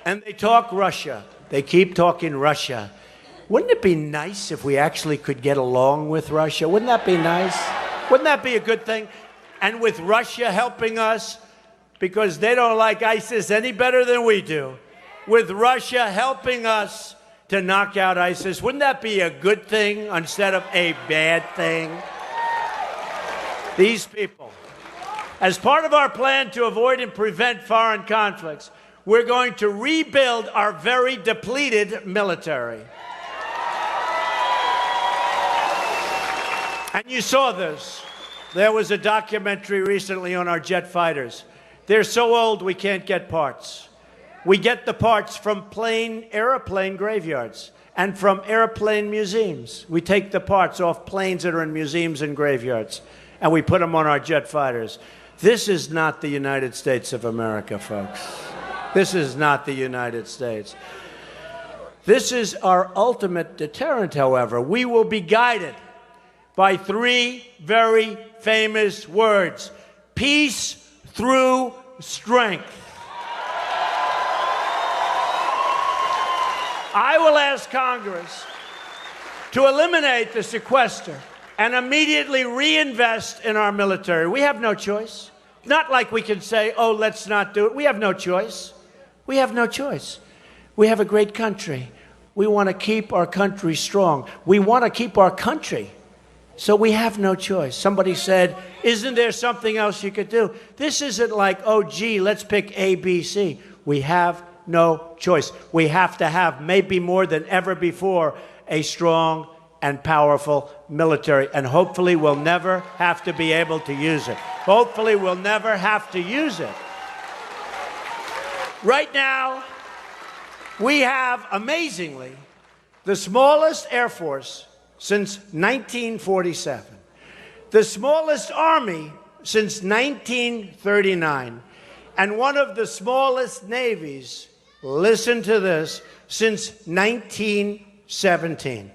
And they talk Russia. They keep talking Russia. Wouldn't it be nice if we actually could get along with Russia? Wouldn't that be nice? Wouldn't that be a good thing? And with Russia helping us, because they don't like ISIS any better than we do, with Russia helping us to knock out ISIS, wouldn't that be a good thing instead of a bad thing? These people, as part of our plan to avoid and prevent foreign conflicts, we're going to rebuild our very depleted military. And you saw this. There was a documentary recently on our jet fighters. They're so old we can't get parts. We get the parts from airplane graveyards and from airplane museums. We take the parts off planes that are in museums and graveyards, and we put them on our jet fighters. This is not the United States of America, folks. This is not the United States. This is our ultimate deterrent, however. We will be guided by three very famous words: peace through strength. I will ask Congress to eliminate the sequester and immediately reinvest in our military. We have no choice. Not like we can say, oh, let's not do it. We have no choice. We have no choice. We have a great country. We want to keep our country strong. We want to keep our country. So we have no choice. Somebody said, isn't there something else you could do? This isn't like, oh, gee, let's pick A, B, C. We have no choice. We have to have, maybe more than ever before, a strong and powerful military. And hopefully we'll never have to be able to use it. Hopefully we'll never have to use it. Right now, we have, amazingly, the smallest Air Force since 1947, the smallest Army since 1939, and one of the smallest navies, listen to this, since 1917.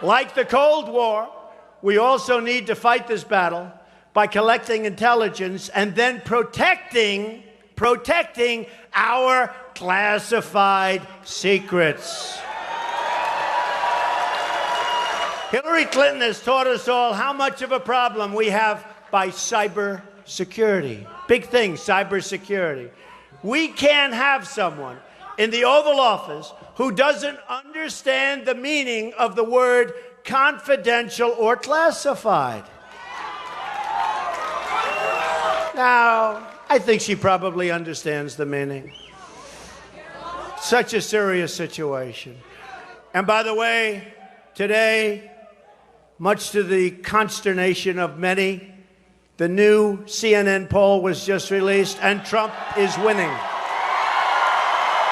Like the Cold War, we also need to fight this battle by collecting intelligence and then protecting our classified secrets. Hillary Clinton has taught us all how much of a problem we have by cybersecurity. Big thing, cybersecurity. We can't have someone in the Oval Office who doesn't understand the meaning of the word confidential or classified. Now, I think she probably understands the meaning. Such a serious situation. And by the way, today, much to the consternation of many, The new CNN poll was just released, and Trump is winning.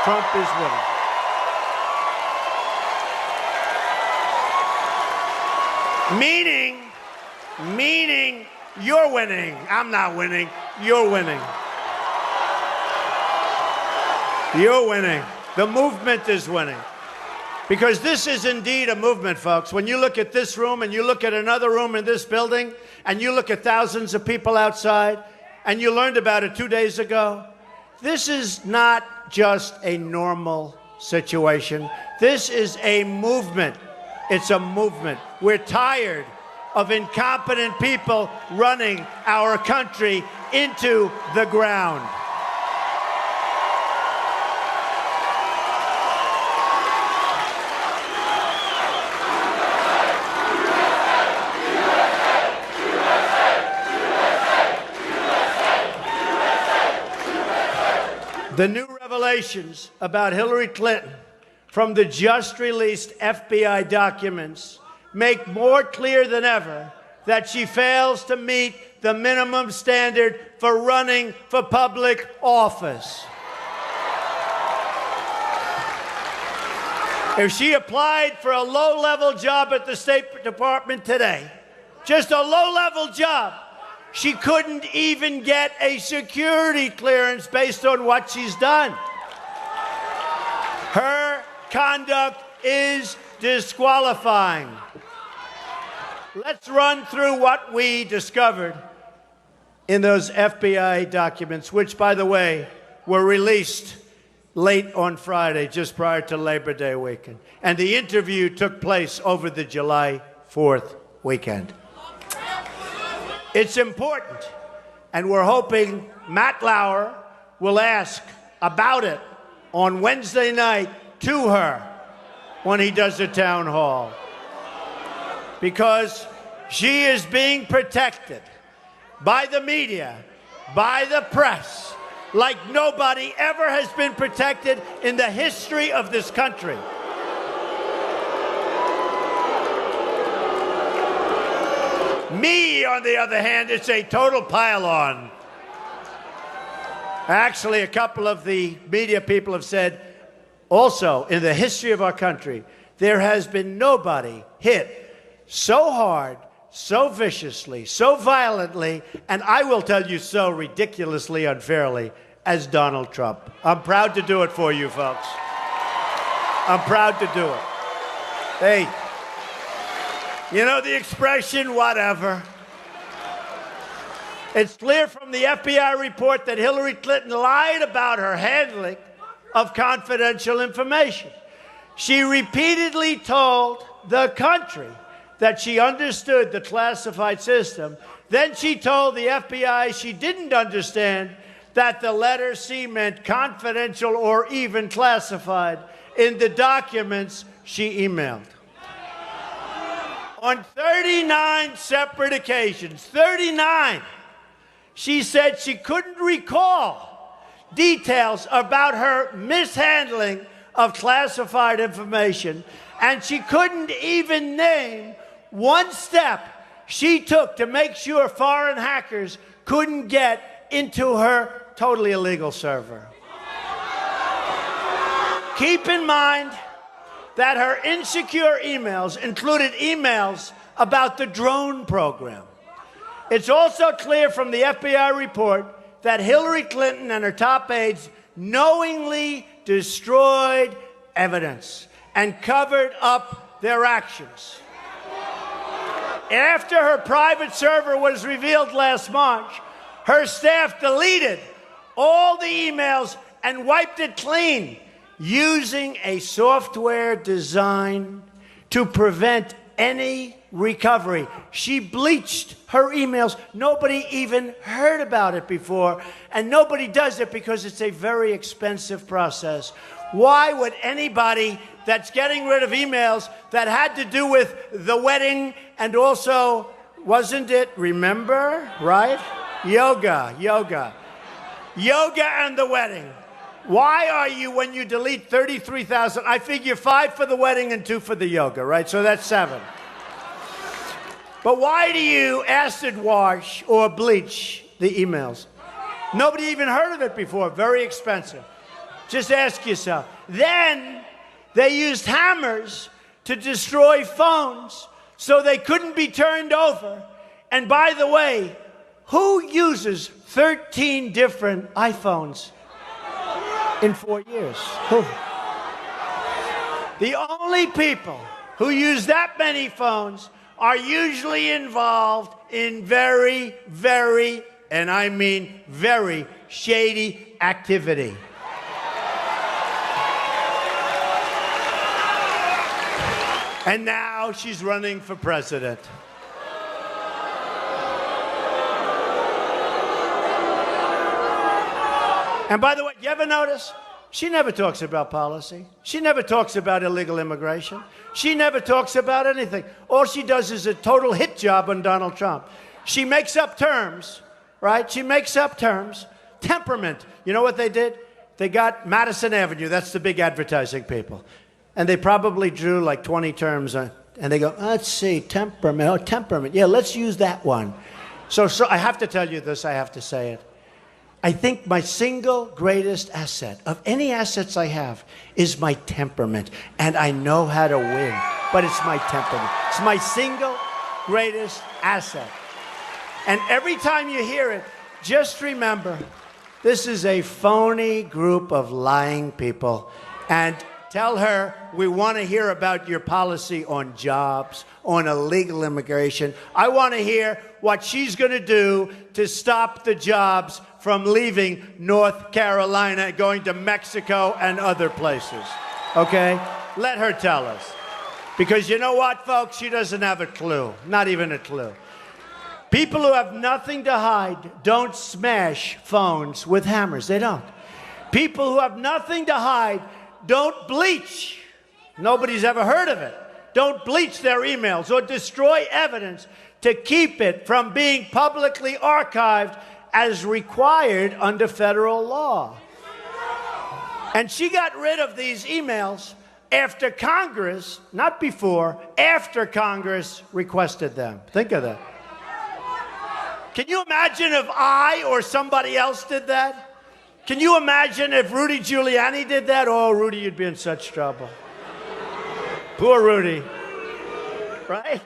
Trump is winning. Meaning you're winning. I'm not winning. You're winning. You're winning. The movement is winning. Because this is indeed a movement, folks. When you look at this room and you look at another room in this building and you look at thousands of people outside and you learned about it 2 days ago, this is not just a normal situation. This is a movement. It's a movement. We're tired of incompetent people running our country into the ground. The new revelations about Hillary Clinton from the just released FBI documents make more clear than ever that she fails to meet the minimum standard for running for public office. If she applied for a low-level job at the State Department today, just a low-level job, she couldn't even get a security clearance based on what she's done. Her conduct is disqualifying. Let's run through what we discovered in those FBI documents, which, by the way, were released late on Friday, just prior to Labor Day weekend. And the interview took place over the July 4th weekend. It's important, and we're hoping Matt Lauer will ask about it on Wednesday night to her when he does a town hall. Because she is being protected by the media, by the press, like nobody ever has been protected in the history of this country. Me, on the other hand, it's a total pile-on. Actually, a couple of the media people have said, also, in the history of our country, there has been nobody hit so hard, so viciously, so violently, and I will tell you so ridiculously unfairly, as Donald Trump. I'm proud to do it for you, folks. I'm proud to do it. Hey, you know the expression, whatever. It's clear from the FBI report that Hillary Clinton lied about her handling of confidential information. She repeatedly told the country that she understood the classified system. Then she told the FBI she didn't understand that the letter C meant confidential or even classified in the documents she emailed. On 39 separate occasions, 39, she said she couldn't recall details about her mishandling of classified information, and she couldn't even name one step she took to make sure foreign hackers couldn't get into her totally illegal server. Keep in mind that her insecure emails included emails about the drone program. It's also clear from the FBI report that Hillary Clinton and her top aides knowingly destroyed evidence and covered up their actions. After her private server was revealed last March, her staff deleted all the emails and wiped it clean, using a software designed to prevent any recovery. She bleached her emails. Nobody even heard about it before, and nobody does it because it's a very expensive process. Why would anybody that's getting rid of emails that had to do with the wedding and also, wasn't it, remember, right? Yoga and the wedding. Why are you, when you delete 33,000, I figure 5 for the wedding and 2 for the yoga, right? So that's 7. But why do you acid wash or bleach the emails? Nobody even heard of it before. Very expensive. Just ask yourself. Then they used hammers to destroy phones so they couldn't be turned over. And by the way, who uses 13 different iPhones in 4 years? Who? The only people who use that many phones are usually involved in very, very, and I mean very, shady activity. And now she's running for president. And by the way, you ever notice? She never talks about policy. She never talks about illegal immigration. She never talks about anything. All she does is a total hit job on Donald Trump. She makes up terms, right? She makes up terms. Temperament. You know what they did? They got Madison Avenue. That's the big advertising people. And they probably drew like 20 terms. And they go, let's see, temperament. Oh, temperament. Yeah, let's use that one. So I have to tell you this. I have to say it. I think my single greatest asset, of any assets I have, is my temperament. And I know how to win, but it's my temperament. It's my single greatest asset. And every time you hear it, just remember, this is a phony group of lying people. And tell her we want to hear about your policy on jobs, on illegal immigration. I want to hear what she's going to do to stop the jobs from leaving North Carolina, going to Mexico and other places. Okay? Let her tell us. Because you know what, folks? She doesn't have a clue. Not even a clue. People who have nothing to hide don't smash phones with hammers. They don't. People who have nothing to hide don't bleach. Nobody's ever heard of it. Don't bleach their emails or destroy evidence to keep it from being publicly archived as required under federal law. And she got rid of these emails after Congress, not before, after Congress requested them. Think of that. Can you imagine if I or somebody else did that? Can you imagine if Rudy Giuliani did that? Oh, Rudy, you'd be in such trouble. Poor Rudy. Right?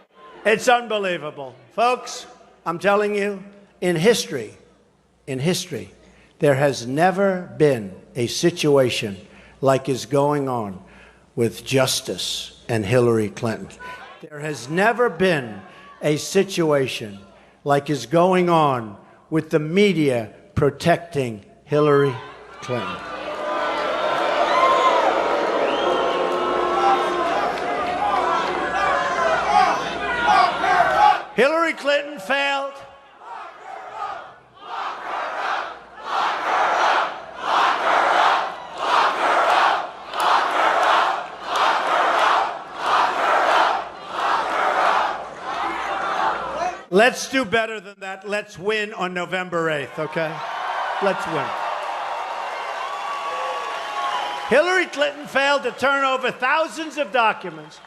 It's unbelievable. Folks, I'm telling you, in history, there has never been a situation like is going on with Justice and Hillary Clinton. There has never been a situation like is going on with the media protecting Hillary Clinton. Hillary Clinton failed. Let's do better than that. Let's win on November 8th, okay? Let's win. Hillary Clinton failed to turn over thousands of documents,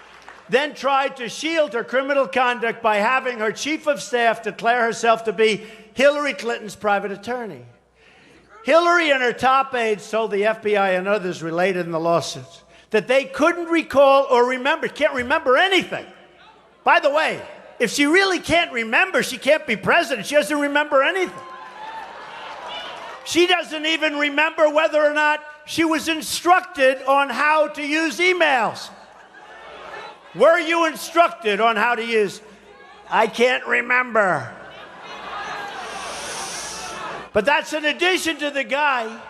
then tried to shield her criminal conduct by having her chief of staff declare herself to be Hillary Clinton's private attorney. Hillary and her top aides told the FBI and others related in the lawsuits that they couldn't recall or remember, can't remember anything. By the way, if she really can't remember, she can't be president. She doesn't remember anything. She doesn't even remember whether or not she was instructed on how to use emails. Were you instructed on how to use? I can't remember. But that's in addition to the guy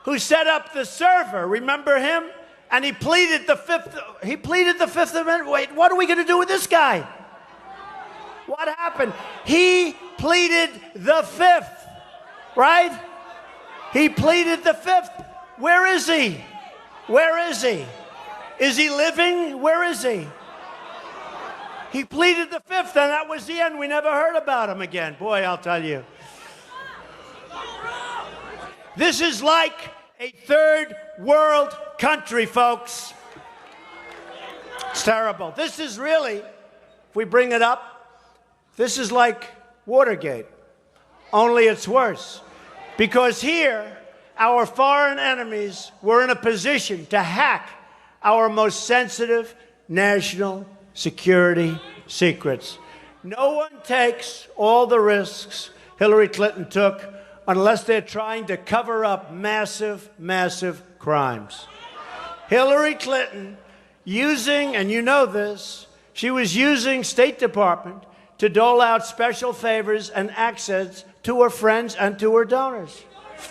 who set up the server. Remember him? And he pleaded the Fifth Amendment. Wait, what are we going to do with this guy? What happened? He pleaded the Fifth, right? He pleaded the Fifth. Where is he? Where is he? Is he living? Where is he? He pleaded the Fifth, and that was the end. We never heard about him again. Boy, I'll tell you. This is like a third world country, folks. It's terrible. This is really, if we bring it up, This is like Watergate, only it's worse. Because here, our foreign enemies were in a position to hack our most sensitive national security secrets. No one takes all the risks Hillary Clinton took unless they're trying to cover up massive, massive crimes. Hillary Clinton using, and you know this, she was using State Department to dole out special favors and access to her friends and to her donors.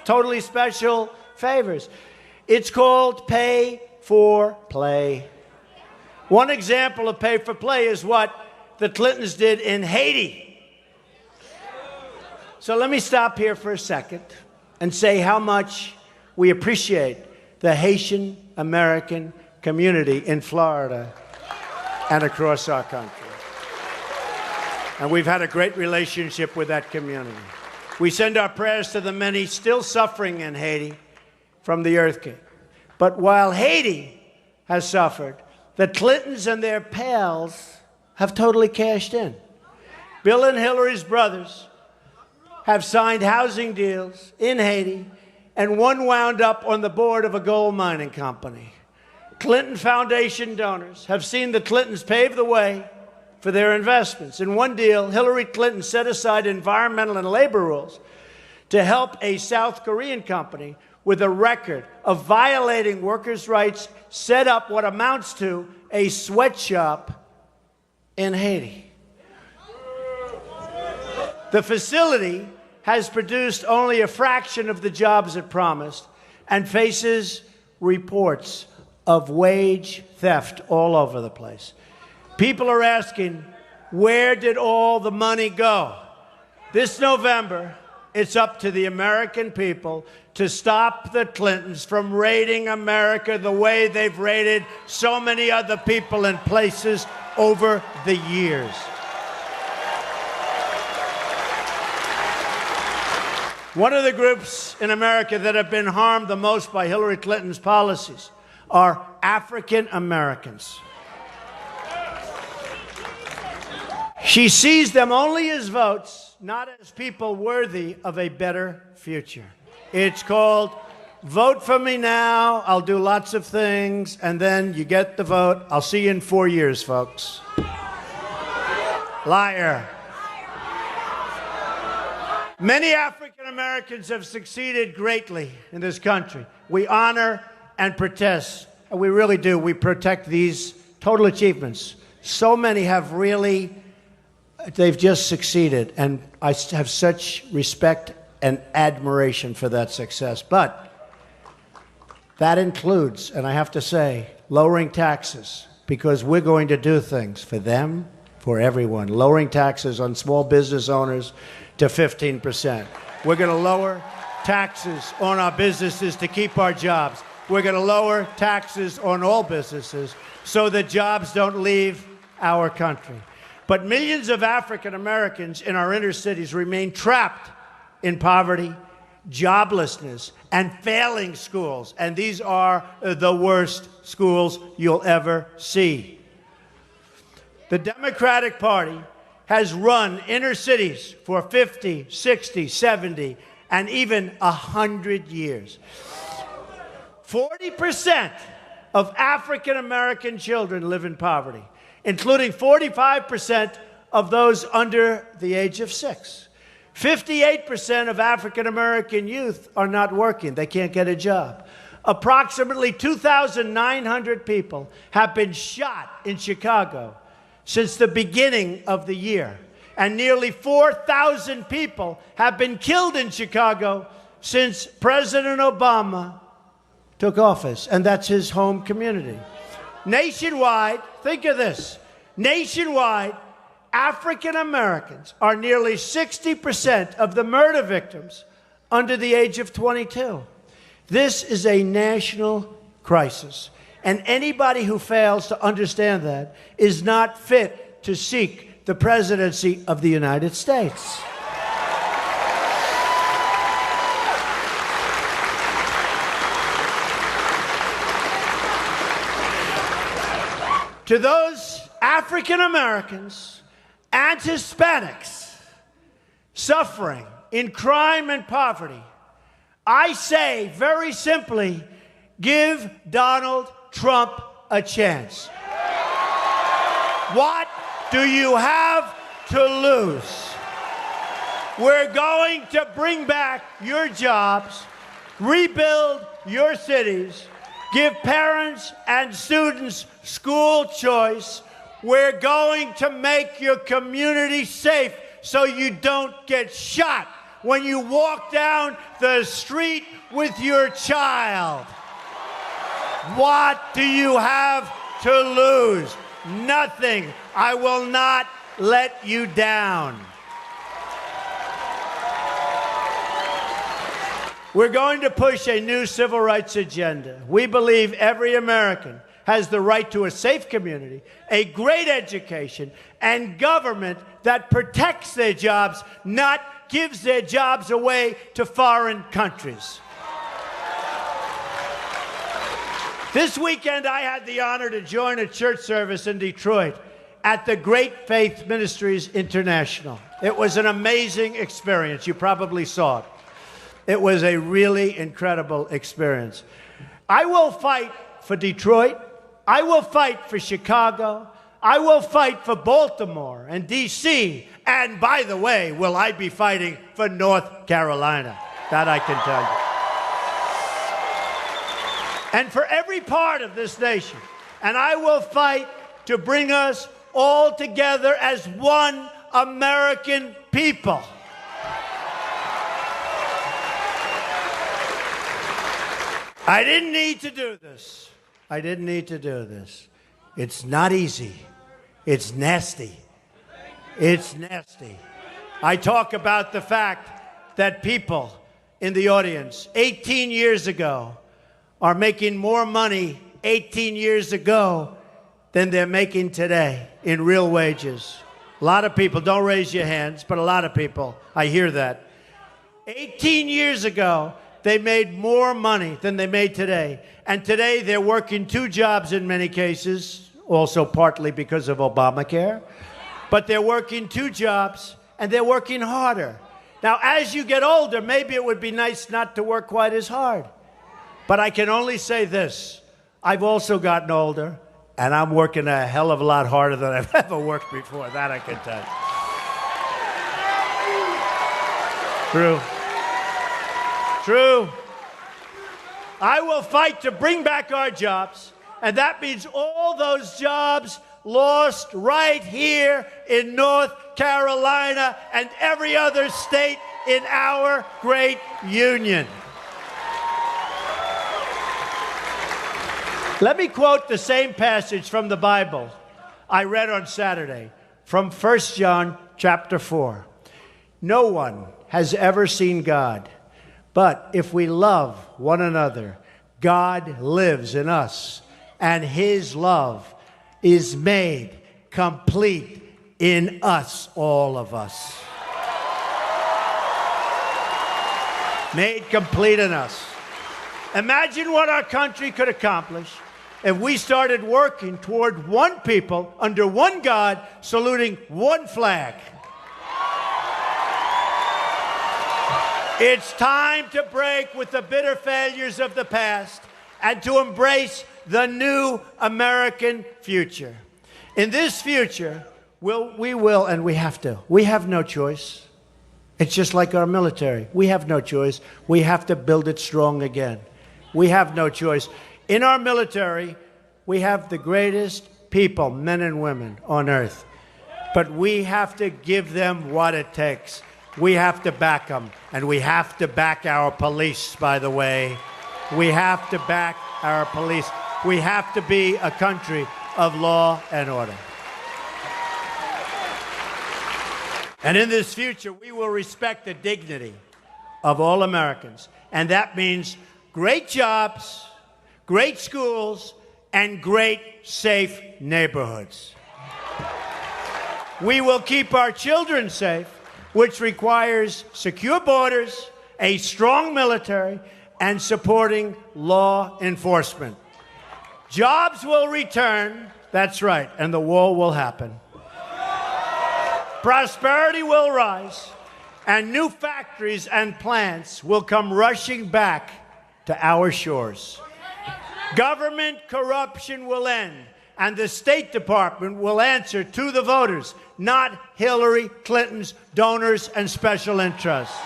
Totally special favors. It's called pay for play. One example of pay for play is what the Clintons did in Haiti. So let me stop here for a second and say how much we appreciate the Haitian American community in Florida and across our country. And we've had a great relationship with that community. We send our prayers to the many still suffering in Haiti from the earthquake. But while Haiti has suffered, the Clintons and their pals have totally cashed in. Bill and Hillary's brothers have signed housing deals in Haiti, and one wound up on the board of a gold mining company. Clinton Foundation donors have seen the Clintons pave the way for their investments. In one deal, Hillary Clinton set aside environmental and labor rules to help a South Korean company with a record of violating workers' rights set up what amounts to a sweatshop in Haiti. The facility has produced only a fraction of the jobs it promised and faces reports of wage theft all over the place. People are asking, where did all the money go? This November, it's up to the American people to stop the Clintons from raiding America the way they've raided so many other people and places over the years. One of the groups in America that have been harmed the most by Hillary Clinton's policies are African Americans. She sees them only as votes, not as people worthy of a better future. It's called vote for me now, I'll do lots of things, and then you get the vote. I'll see you in 4 years, folks. Liar. Many African Americans have succeeded greatly in this country. We honor and protest, and we really do. We protect these total achievements. So many have really, they've just succeeded, and I have such respect and admiration for that success. But that includes, and I have to say, lowering taxes, because we're going to do things for them, for everyone. Lowering taxes on small business owners to 15%. We're going to lower taxes on our businesses to keep our jobs. We're going to lower taxes on all businesses so that jobs don't leave our country. But millions of African Americans in our inner cities remain trapped in poverty, joblessness, and failing schools. And these are the worst schools you'll ever see. The Democratic Party has run inner cities for 50, 60, 70, and even 100 years. 40% of African American children live in poverty, including 45% of those under the age of 6. 58% of African American youth are not working. They can't get a job. Approximately 2,900 people have been shot in Chicago since the beginning of the year. And nearly 4,000 people have been killed in Chicago since President Obama took office. And that's his home community. Nationwide, think of this. Nationwide, African Americans are nearly 60% of the murder victims under the age of 22. This is a national crisis. And anybody who fails to understand that is not fit to seek the presidency of the United States. To those African Americans and Hispanics suffering in crime and poverty, I say very simply, give Donald Trump a chance. What do you have to lose? We're going to bring back your jobs, rebuild your cities, give parents and students school choice. We're going to make your community safe so you don't get shot when you walk down the street with your child. What do you have to lose? Nothing. I will not let you down. We're going to push a new civil rights agenda. We believe every American has the right to a safe community, a great education, and government that protects their jobs, not gives their jobs away to foreign countries. This weekend, I had the honor to join a church service in Detroit at the Great Faith Ministries International. It was an amazing experience. You probably saw it. It was a really incredible experience. I will fight for Detroit. I will fight for Chicago. I will fight for Baltimore and D.C. And by the way, will I be fighting for North Carolina? That I can tell you. And for every part of this nation. And I will fight to bring us all together as one American people. I didn't need to do this. I didn't need to do this. It's not easy. It's nasty. It's nasty. I talk about the fact that people in the audience 18 years ago are making more money 18 years ago than they're making today in real wages. A lot of people, don't raise your hands, but a lot of people, I hear that. 18 years ago, they made more money than they made today. And today they're working 2 jobs in many cases, also partly because of Obamacare. But they're working 2 jobs and they're working harder. Now, as you get older, maybe it would be nice not to work quite as hard. But I can only say this. I've also gotten older and I'm working a hell of a lot harder than I've ever worked before. That I can tell you. True. True. I will fight to bring back our jobs, and that means all those jobs lost right here in North Carolina and every other state in our great union. Let me quote the same passage from the Bible I read on Saturday from 1 John chapter 4. No one has ever seen God. But if we love one another, God lives in us, and his love is made complete in us, all of us. Made complete in us. Imagine what our country could accomplish if we started working toward one people, under one God, saluting one flag. It's time to break with the bitter failures of the past and to embrace the new American future. In this future, we will, and we have to. We have no choice. It's just like our military. We have no choice. We have to build it strong again. We have no choice. In our military, we have the greatest people, men and women, on earth. But we have to give them what it takes. We have to back them, and we have to back our police, by the way. We have to back our police. We have to be a country of law and order. And in this future, we will respect the dignity of all Americans. And that means great jobs, great schools, and great safe neighborhoods. We will keep our children safe, which requires secure borders, a strong military, and supporting law enforcement. Jobs will return, that's right, and the wall will happen. prosperity will rise, and new factories and plants will come rushing back to our shores. Government corruption will end, and the State Department will answer to the voters, not Hillary Clinton's donors and special interests.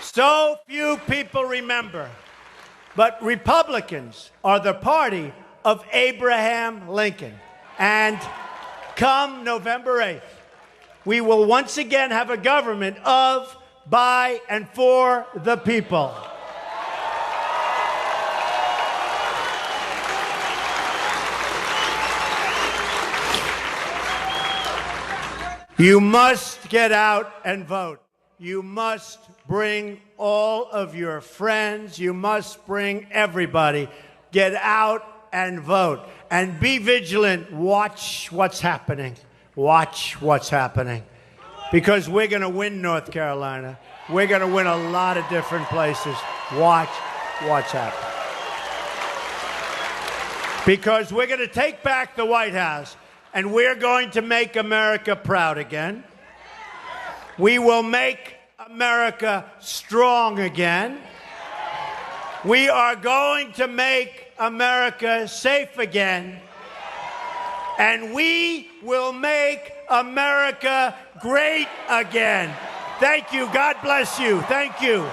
So few people remember, but Republicans are the party of Abraham Lincoln. And come November 8th, we will once again have a government of, by, and for the people. You must get out and vote. You must bring all of your friends. You must bring everybody. Get out and vote. And be vigilant. Watch what's happening. Watch what's happening. Because we're going to win North Carolina. We're going to win a lot of different places. Watch what's happening. Because we're going to take back the White House. And we're going to make America proud again. We will make America strong again. We are going to make America safe again. And we will make America great again. Thank you. God bless you. Thank you.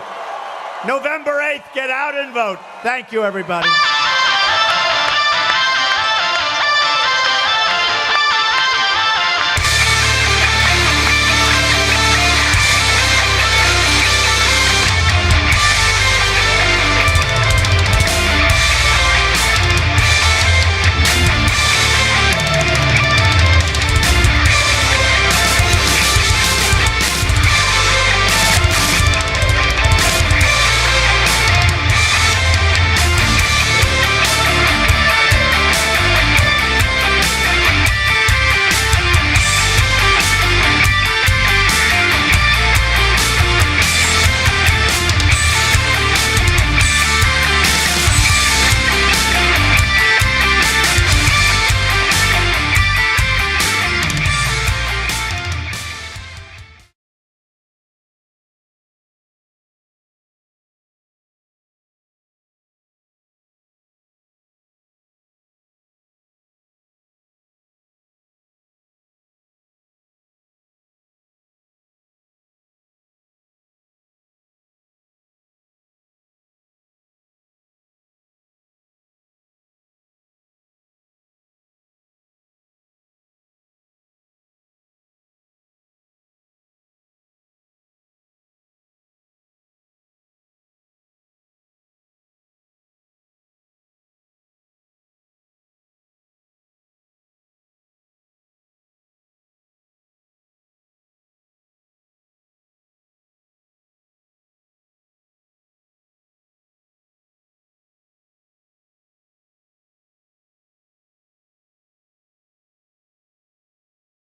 November 8th, get out and vote. Thank you, everybody.